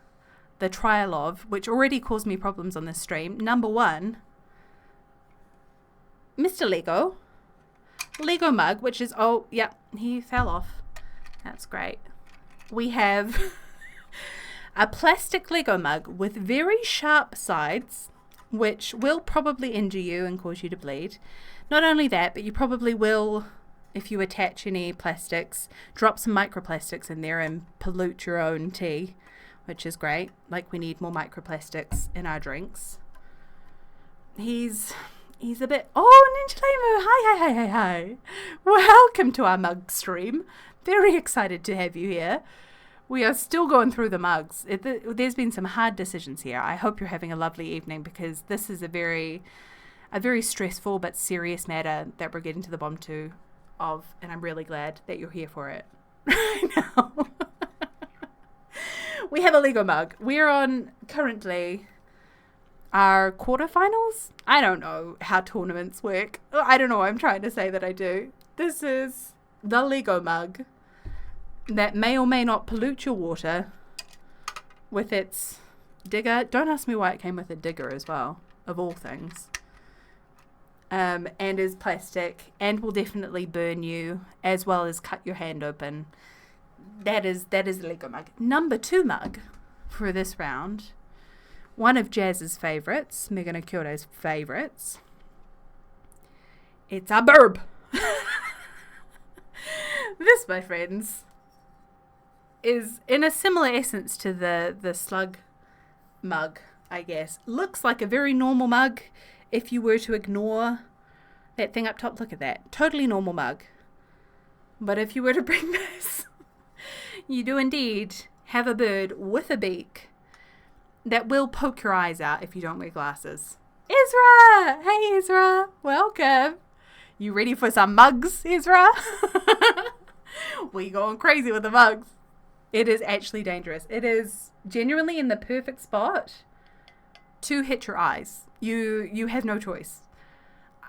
the trial of, which already caused me problems on this stream. Number 1, Mr. Lego mug, which is, oh, yeah, he fell off. That's great. We have a plastic Lego mug with very sharp sides, which will probably injure you and cause you to bleed. Not only that, but you probably will, if you attach any plastics, drop some microplastics in there and pollute your own tea, which is great. Like, we need more microplastics in our drinks. He's a bit... Oh, Ninja Lamo! Hi. Welcome to our mug stream. Very excited to have you here. We are still going through the mugs. There's been some hard decisions here. I hope you're having a lovely evening, because this is a very stressful but serious matter that we're getting to the bottom of, and I'm really glad that you're here for it. Now, we have a Lego mug. We're on currently... our quarterfinals? I don't know how tournaments work. I don't know why I'm trying to say that I do. This is the Lego mug that may or may not pollute your water with its digger. Don't ask me why it came with a digger as well, of all things. And is plastic and will definitely burn you as well as cut your hand open. That is the Lego mug. Number 2 mug for this round. One of Jazz's favourites, Megan Okyoto's favourites. It's a burb. This, my friends, is in a similar essence to the slug mug, I guess. Looks like a very normal mug if you were to ignore that thing up top. Look at that. Totally normal mug. But if you were to bring this, you do indeed have a bird with a beak that will poke your eyes out if you don't wear glasses. Ezra! Hey, Ezra. Welcome. You ready for some mugs, Ezra? We going crazy with the mugs. It is actually dangerous. It is genuinely in the perfect spot to hit your eyes. You have no choice.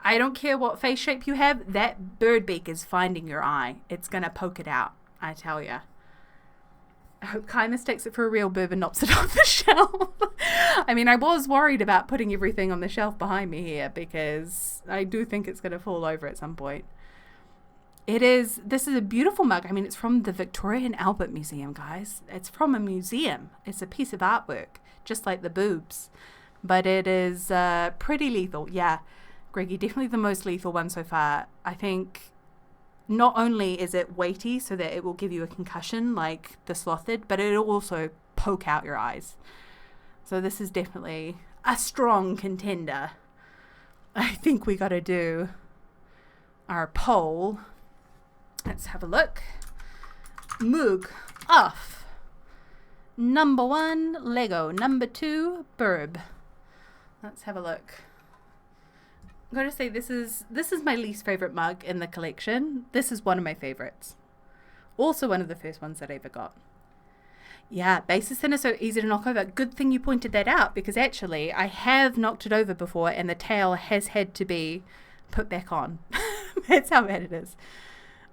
I don't care what face shape you have. That bird beak is finding your eye. It's going to poke it out, I tell ya. I hope Kai mistakes it for a real bird and knocks it off the shelf. I mean, I was worried about putting everything on the shelf behind me here because I do think it's going to fall over at some point. This is a beautiful mug. I mean, it's from the Victoria and Albert Museum, guys. It's from a museum. It's a piece of artwork, just like the boobs. But it is pretty lethal. Yeah, Greggy, definitely the most lethal one so far. I think not only is it weighty so that it will give you a concussion like the slothid, but it'll also poke out your eyes. So this is definitely a strong contender. I think we got to do our poll. Let's have a look. Mug off. Number 1, Lego. Number 2, Burb. Let's have a look. I'm going to say this is my least favorite mug in the collection. This is one of my favorites. Also one of the first ones that I ever got. Yeah, base is thin is so easy to knock over. Good thing you pointed that out because actually I have knocked it over before and the tail has had to be put back on. That's how bad it is.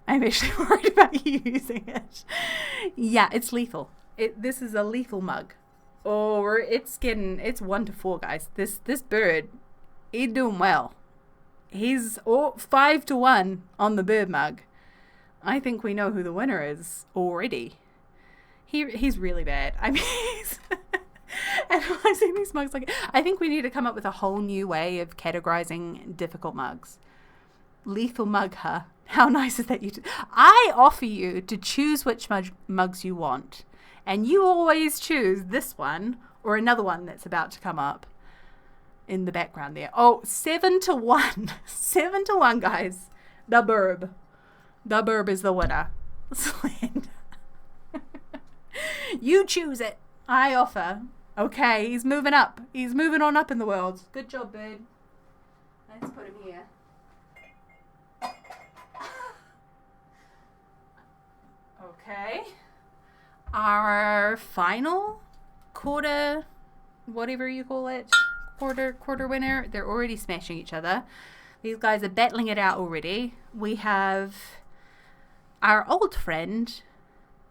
I'm actually worried about you using it. Yeah, it's lethal. This is a lethal mug. Or it's 1 to 4, guys. This bird, he's doing well. He's 5 to 1 on the bird mug. I think we know who the winner is already. He's really bad. I mean, analyzing these mugs, like, I think we need to come up with a whole new way of categorizing difficult mugs. Lethal mug, huh? How nice is that? I offer you to choose which mugs you want. And you always choose this one or another one that's about to come up in the background there. Oh, 7 to 1. 7 to 1, guys. The Burb. The Burb is the winner. Slend. You choose it. I offer. Okay, he's moving up. He's moving on up in the world. Good job, bird. Let's put him here. Okay. Our final quarter, whatever you call it, quarter winner. They're already smashing each other. These guys are battling it out already. We have our old friend,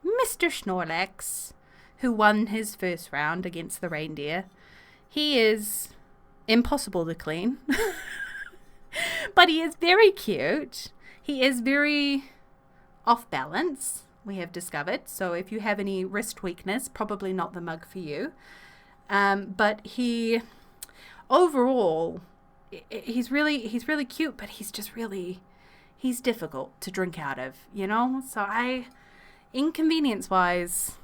Mr. Snorlax, who won his first round against the reindeer. He is impossible to clean, but he is very cute. He is very off balance, we have discovered. So if you have any wrist weakness, probably not the mug for you. But he, overall, he's really cute, but he's just he's difficult to drink out of, you know? So inconvenience wise,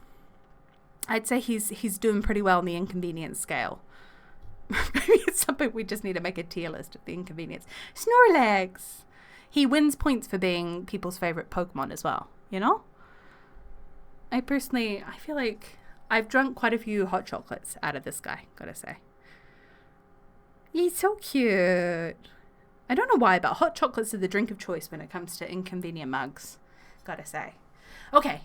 I'd say he's doing pretty well on the inconvenience scale. Maybe at some point we just need to make a tier list of the inconvenience. Snorlax! He wins points for being people's favorite Pokemon as well, you know? I feel like I've drunk quite a few hot chocolates out of this guy, gotta say. He's so cute. I don't know why, but hot chocolates are the drink of choice when it comes to inconvenient mugs, gotta say. Okay,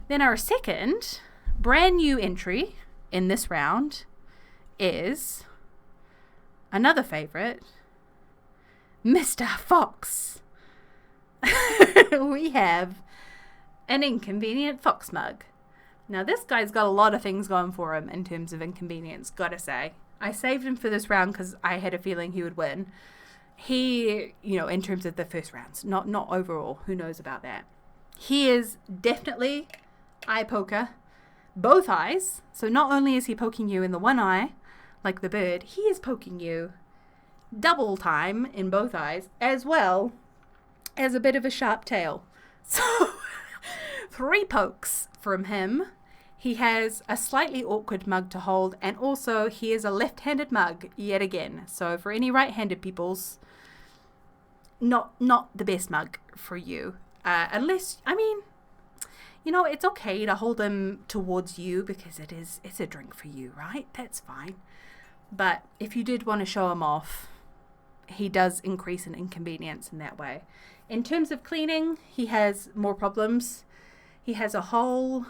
then our second brand new entry in this round is another favorite, Mr. Fox. We have an inconvenient fox mug. Now this guy's got a lot of things going for him in terms of inconvenience, gotta say. I saved him for this round because I had a feeling he would win. He, in terms of the first rounds, not overall, who knows about that. He is definitely eye poker. both eyes. So not only is he poking you in the one eye, like the bird, he is poking you double time in both eyes, as well as a bit of a sharp tail. So 3 pokes from him. He has a slightly awkward mug to hold, and also he is a left-handed mug yet again. So for any right-handed peoples, not the best mug for you. Unless, I mean, you know, it's okay to hold him towards you because it's a drink for you, right? That's fine. But if you did want to show him off, he does increase in inconvenience in that way. In terms of cleaning, he has more problems. He has a hole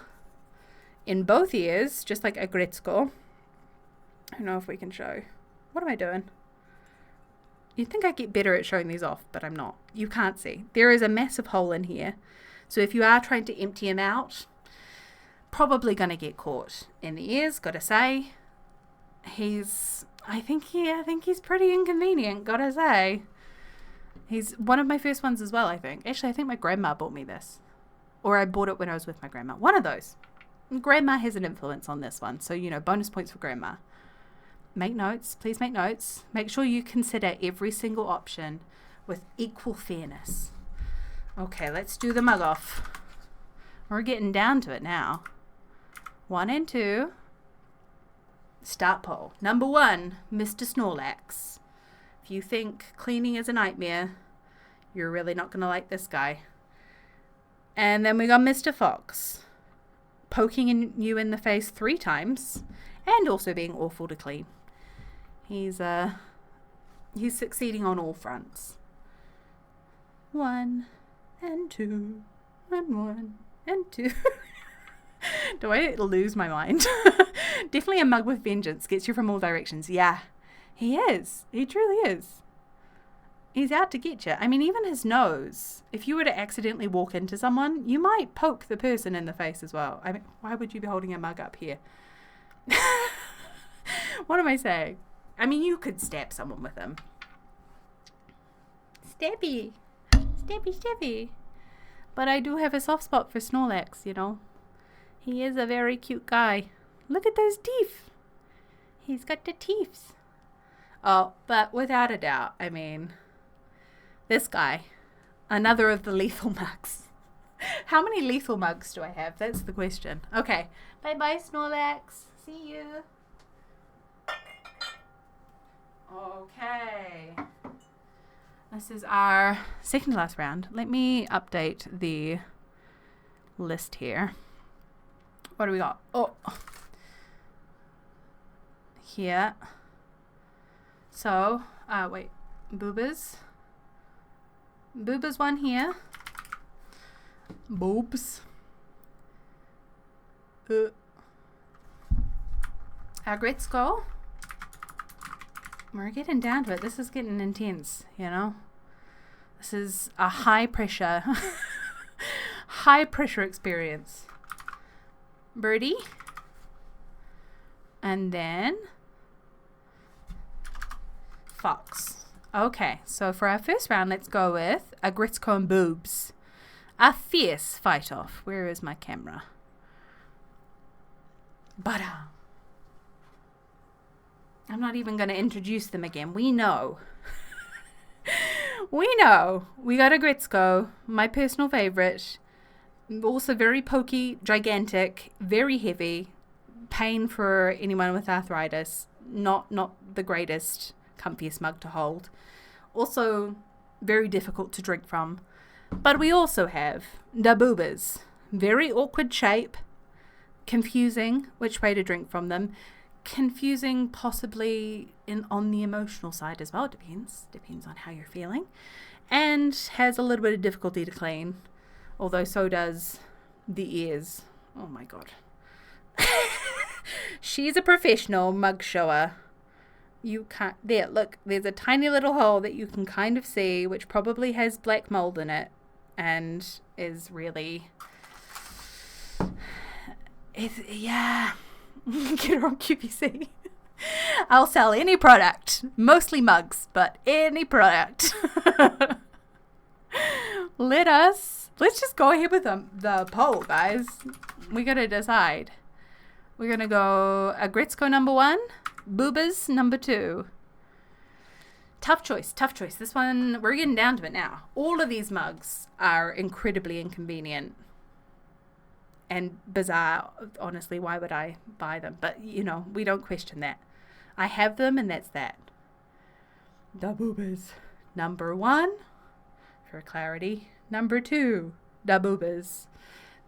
in both ears, just like a Gretzko. I don't know if we can show. What am I doing? You'd think I'd get better at showing these off, but I'm not. You can't see. There is a massive hole in here. So if you are trying to empty him out, probably going to get caught in the ears, gotta say. I think he's pretty inconvenient, gotta say. He's one of my first ones as well, I think. Actually, I think my grandma bought me this. Or I bought it when I was with my grandma. One of those. Grandma has an influence on this one. So, you know, bonus points for grandma. Make notes. Please make notes. Make sure you consider every single option with equal fairness. Okay, let's do the mug off. We're getting down to it now. 1 and 2. Start poll. Number 1, Mr. Snorlax. If you think cleaning is a nightmare, you're really not going to like this guy. And then we got Mr. Fox. Poking you in the face 3 times and also being awful to clean. He's succeeding on all fronts. 1 and 2 and 1 and 2. Do I lose my mind? Definitely a mug with vengeance. Gets you from all directions. Yeah, he is. He truly is. He's out to get you. I mean, even his nose. If you were to accidentally walk into someone, you might poke the person in the face as well. I mean, why would you be holding a mug up here? What am I saying? I mean, you could stab someone with him. Stabby. Stabby, stabby. But I do have a soft spot for Snorlax, you know. He is a very cute guy. Look at those teeth. He's got the teeth. Oh, but without a doubt, I mean, this guy, another of the lethal mugs. How many lethal mugs do I have? That's the question. Okay. Bye-bye, Snorlax. See you. Okay. This is our second to last round. Let me update the list here. What do we got? Oh. Here. So, wait. Boobas. Boobas one here. Boobs. Our Gretzko. We're getting down to it. This is getting intense, you know. This is a high pressure experience. Birdie. And then Fox. Okay, so for our first round, let's go with a Gretzko and Boobs. A fierce fight off. Where is my camera? Butter. I'm not even going to introduce them again. We know. We know. We got a Gretzko, my personal favorite. Also very pokey, gigantic, very heavy. Pain for anyone with arthritis. Not the greatest, comfiest mug to hold. Also very difficult to drink from. But we also have the Boobas. Very awkward shape. Confusing which way to drink from them. Confusing possibly on the emotional side as well. Depends on how you're feeling. And has a little bit of difficulty to clean. Although so does the ears. Oh my god. She's a professional mug shower. You can't... There, look. There's a tiny little hole that you can kind of see, which probably has black mold in it. And is really... Yeah. Get her on QVC. I'll sell any product. Mostly mugs, but any product. Let's just go ahead with the poll, guys. We gotta decide. We're going to go Agretzko number 1, Boobas number 2. Tough choice, tough choice. This one, we're getting down to it now. All of these mugs are incredibly inconvenient and bizarre. Honestly, why would I buy them? But, you know, we don't question that. I have them and that's that. The Boobas. Number 1, for clarity. Number 2, the Boobas.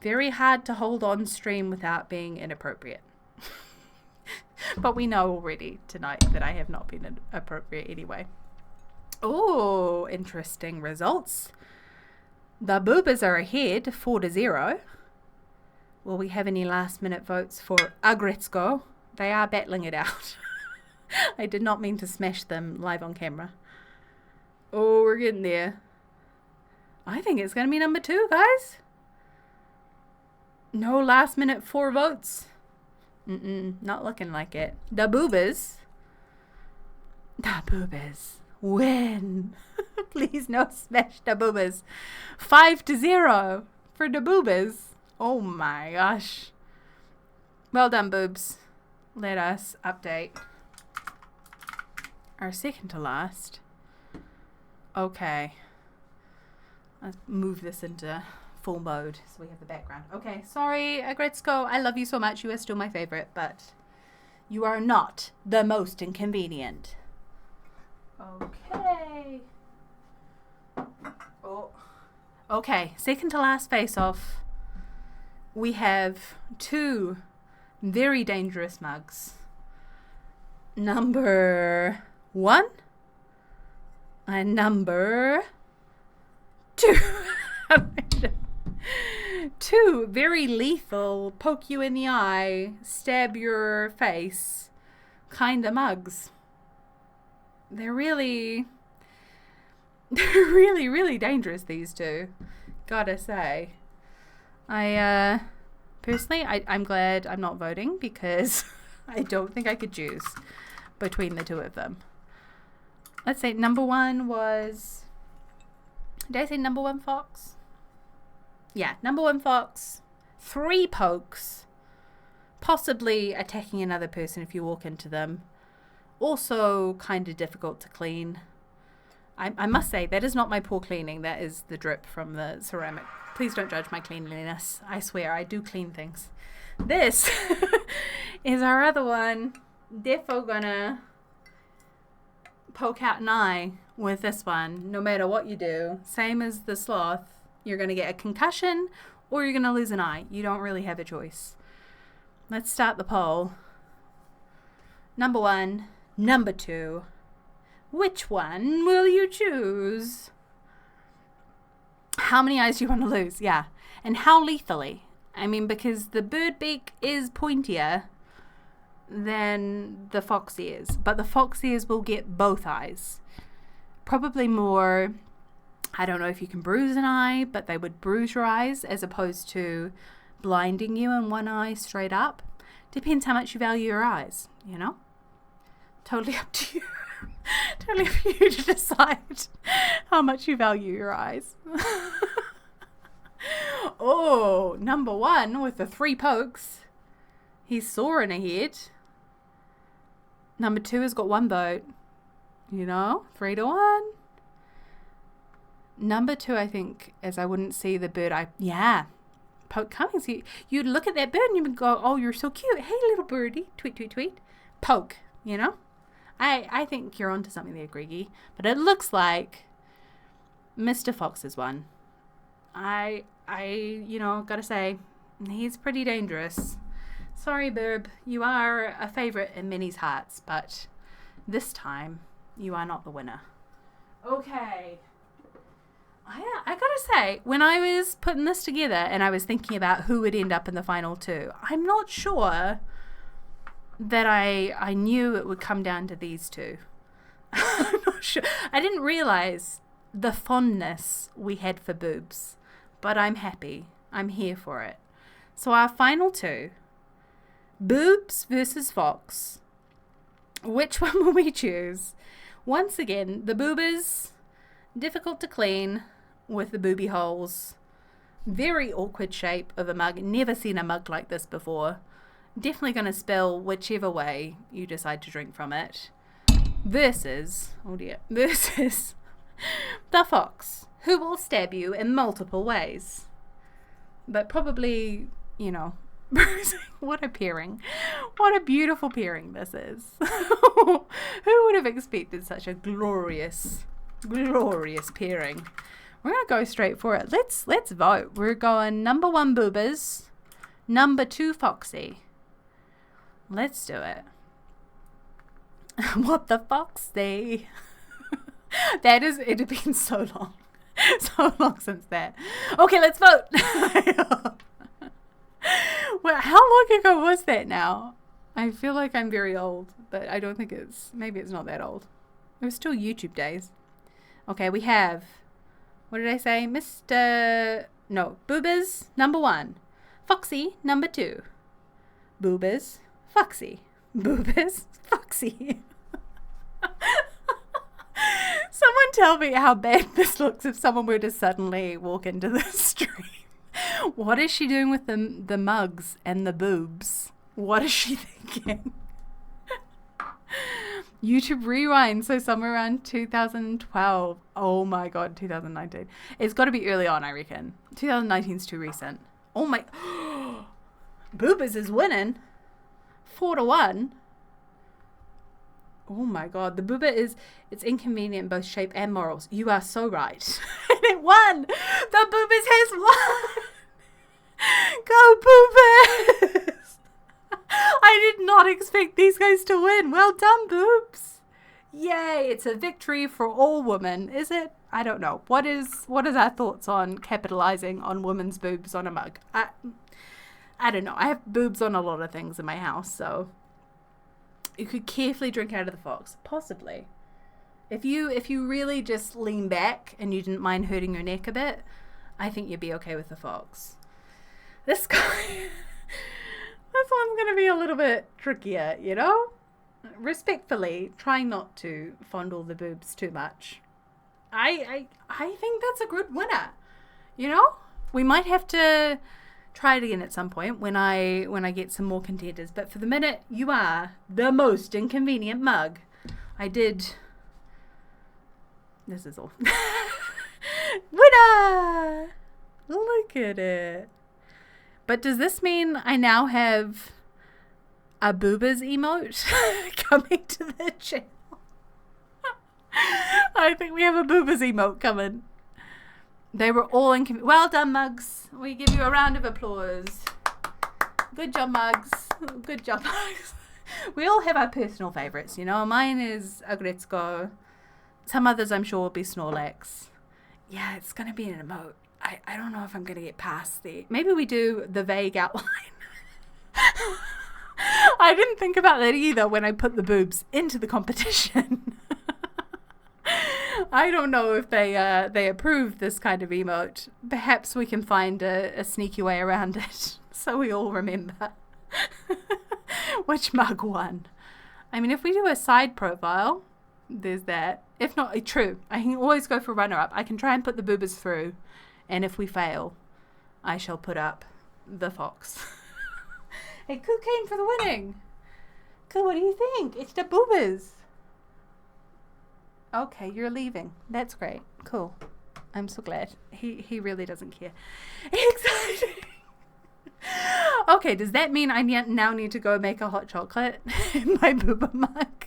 Very hard to hold on stream without being inappropriate. But we know already tonight that I have not been appropriate anyway. Oh, interesting results. The Boobas are ahead 4-0. Will we have any last minute votes for Agretzko? They are battling it out. I did not mean to smash them live on camera. Oh, we're getting there. I think it's going to be number 2, guys. No last minute 4 votes. Not looking like it. The Boobas. The Boobas win. Please no smash the Boobas. 5-0 for the Boobas. Oh my gosh. Well done, boobs. Let us update our second to last. Okay. Let's move this into full mode so we have the background. Okay, sorry, Agretzko. I love you so much. You are still my favorite, but you are not the most inconvenient. Okay. Oh. Okay, second to last face-off. We have 2 very dangerous mugs. Number 1 and number 2. 2 very lethal, poke you in the eye, stab your face kind of mugs. They're really dangerous, these 2. Gotta say. Personally, I'm glad I'm not voting because I don't think I could choose between the 2 of them. Let's say number 1 was... Did I say number 1 Fox? Yeah, number 1 Fox. 3 pokes. Possibly attacking another person if you walk into them. Also kind of difficult to clean. I must say, that is not my poor cleaning. That is the drip from the ceramic. Please don't judge my cleanliness. I swear, I do clean things. This is our other one. Defo gonna poke out an eye with this one, no matter what you do. Same as the sloth. You're gonna get a concussion or you're gonna lose an eye. You don't really have a choice. Let's start the poll. Number 1, number 2. Which one will you choose? How many eyes do you want to lose? Yeah. And how lethally? I mean, because the bird beak is pointier than the fox ears. But the fox ears will get both eyes. Probably more, I don't know if you can bruise an eye, but they would bruise your eyes as opposed to blinding you in one eye straight up. Depends how much you value your eyes, you know? Totally up to you. Totally up to you to decide how much you value your eyes. Oh, number 1 with the 3 pokes. He's soaring ahead. Number 2 has got 1 vote. You know, 3-1. Number 2, I think, as I wouldn't see the bird. Yeah, poke coming. So you'd look at that bird and you would go, oh, you're so cute. Hey, little birdie. Tweet, tweet, tweet. Poke, you know. I think you're onto something there, Greggy. But it looks like Mr. Fox is one. You know, gotta say, he's pretty dangerous. Sorry, Burb. You are a favorite in many's hearts, but this time you are not the winner. Okay. I gotta say, when I was putting this together and I was thinking about who would end up in the final 2, I'm not sure that I knew it would come down to these 2. I'm not sure. I didn't realize the fondness we had for boobs, but I'm happy. I'm here for it. So our final 2, boobs versus fox. Which one will we choose? Once again, the boobers, difficult to clean with the booby holes. Very awkward shape of a mug. Never seen a mug like this before. Definitely going to spill whichever way you decide to drink from it. Versus, oh dear, versus the fox, who will stab you in multiple ways. But probably, you know, what a pairing. What a beautiful pairing this is. Who would have expected such a glorious, glorious pairing? We're going to go straight for it. Let's vote. We're going number 1 Boobers, number 2 Foxy. Let's do it. What the foxy? That is, it had been so long. So long since that. Okay, let's vote. Well, how long ago was that now? I feel like I'm very old, but I don't think maybe it's not that old. It was still YouTube days. Okay, we have, what did I say? Boobers, number 1. Foxy, number 2. Boobers, Foxy. Boobers, Foxy. Someone tell me how bad this looks if someone were to suddenly walk into the stream. What is she doing with the mugs and the boobs? What is she thinking? YouTube rewind, so somewhere around 2012. Oh my god, 2019. It's got to be early on, I reckon. 2019 is too recent. Oh my... Boobers is winning. 4-1. Oh my god, the booba it's inconvenient in both shape and morals. You are so right. And it won! The boobas has won! Go boobas! I did not expect these guys to win. Well done, boobs. Yay, it's a victory for all women, is it? I don't know. What is our thoughts on capitalizing on women's boobs on a mug? I don't know. I have boobs on a lot of things in my house, so you could carefully drink out of the fox, possibly. If you really just lean back and you didn't mind hurting your neck a bit, I think you'd be okay with the fox. This guy, this one's going to be a little bit trickier, you know? Respectfully, trying not to fondle the boobs too much. I think that's a good winner, you know? We might have to try it again at some point when I get some more contenders. But for the minute, you are the most inconvenient mug. This is all. Winner! Look at it. But does this mean I now have a boobas emote coming to the channel? I think we have a boobas emote coming. They were all well done, mugs. We give you a round of applause. Good job, mugs. Good job, mugs. We all have our personal favourites, you know. Mine is Agretzko. Some others I'm sure will be Snorlax. Yeah, it's going to be an emote. I don't know if I'm going to get past the... Maybe we do the vague outline. I didn't think about that either when I put the boobs into the competition. I don't know if they approve this kind of emote. Perhaps we can find a sneaky way around it so we all remember which mug won. I mean, if we do a side profile, there's that. If not, true, I can always go for runner-up. I can try and put the boobas through, and if we fail, I shall put up the fox. Hey, Koo came for the winning. Koo, what do you think? It's the boobas. Okay, you're leaving. That's great. Cool. I'm so glad. He really doesn't care. Exciting. Okay, does that mean I now need to go make a hot chocolate in my booba mug?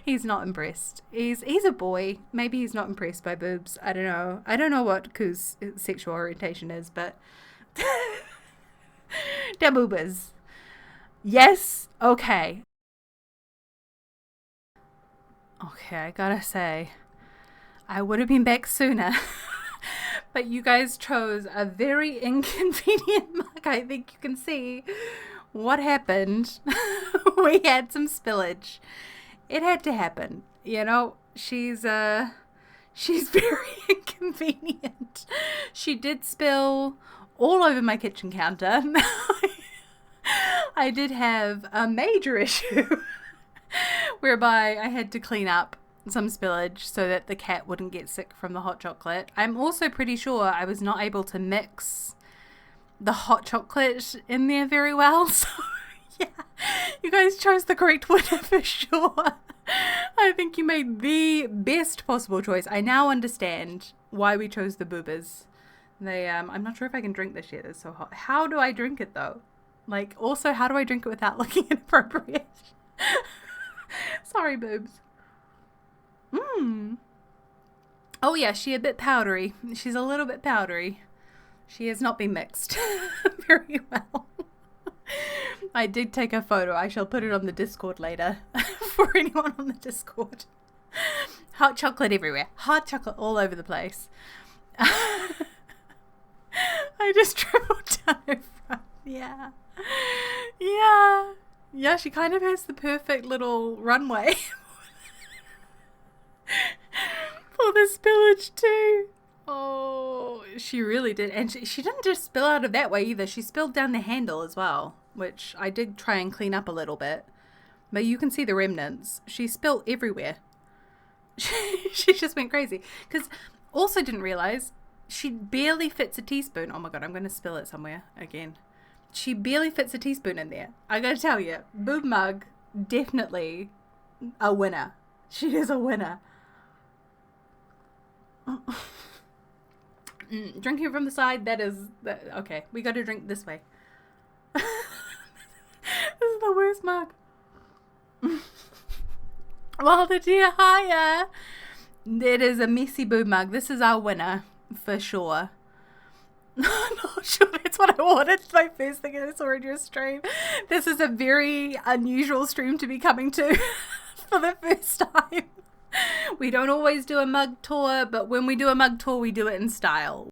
He's not impressed. He's a boy. Maybe he's not impressed by boobs. I don't know. I don't know what Koo's sexual orientation is, but the boobas. Yes. Okay. Okay, I gotta say, I would have been back sooner, but you guys chose a very inconvenient mug. I think you can see what happened. We had some spillage. It had to happen. You know, she's very inconvenient. She did spill all over my kitchen counter. I did have a major issue whereby I had to clean up some spillage so that the cat wouldn't get sick from the hot chocolate. I'm also pretty sure I was not able to mix the hot chocolate in there very well. So Yeah, you guys chose the correct winner for sure. I think you made the best possible choice. I now understand why we chose the boobas. They, I'm not sure if I can drink this yet. It's so hot. How do I drink it though? Like, also, how do I drink it without looking inappropriate? Sorry, boobs. Oh yeah, she's a bit powdery. She's a little bit powdery. She has not been mixed very well. I did take a photo. I shall put it on the Discord later for anyone on the Discord. Hot chocolate everywhere. Hot chocolate all over the place. I just dribbled down her front. Yeah. Yeah. Yeah, she kind of has the perfect little runway for the spillage too. Oh, she really did. And she didn't just spill out of that way either. She spilled down the handle as well, which I did try and clean up a little bit. But you can see the remnants. She spilled everywhere. She just went crazy. Because also didn't realize she barely fits a teaspoon. Oh my god, I'm going to spill it somewhere again. She barely fits a teaspoon in there. I gotta tell you, boob mug, definitely a winner. She is a winner. Drinking from the side, okay, we gotta drink this way. This is the worst mug. Well, the dear higher. It is a messy boob mug. This is our winner, for sure. Not sure that's what I wanted. It's my first thing I saw in your stream. This is a very unusual stream to be coming to for the first time. We don't always do a mug tour, but when we do a mug tour, we do it in style.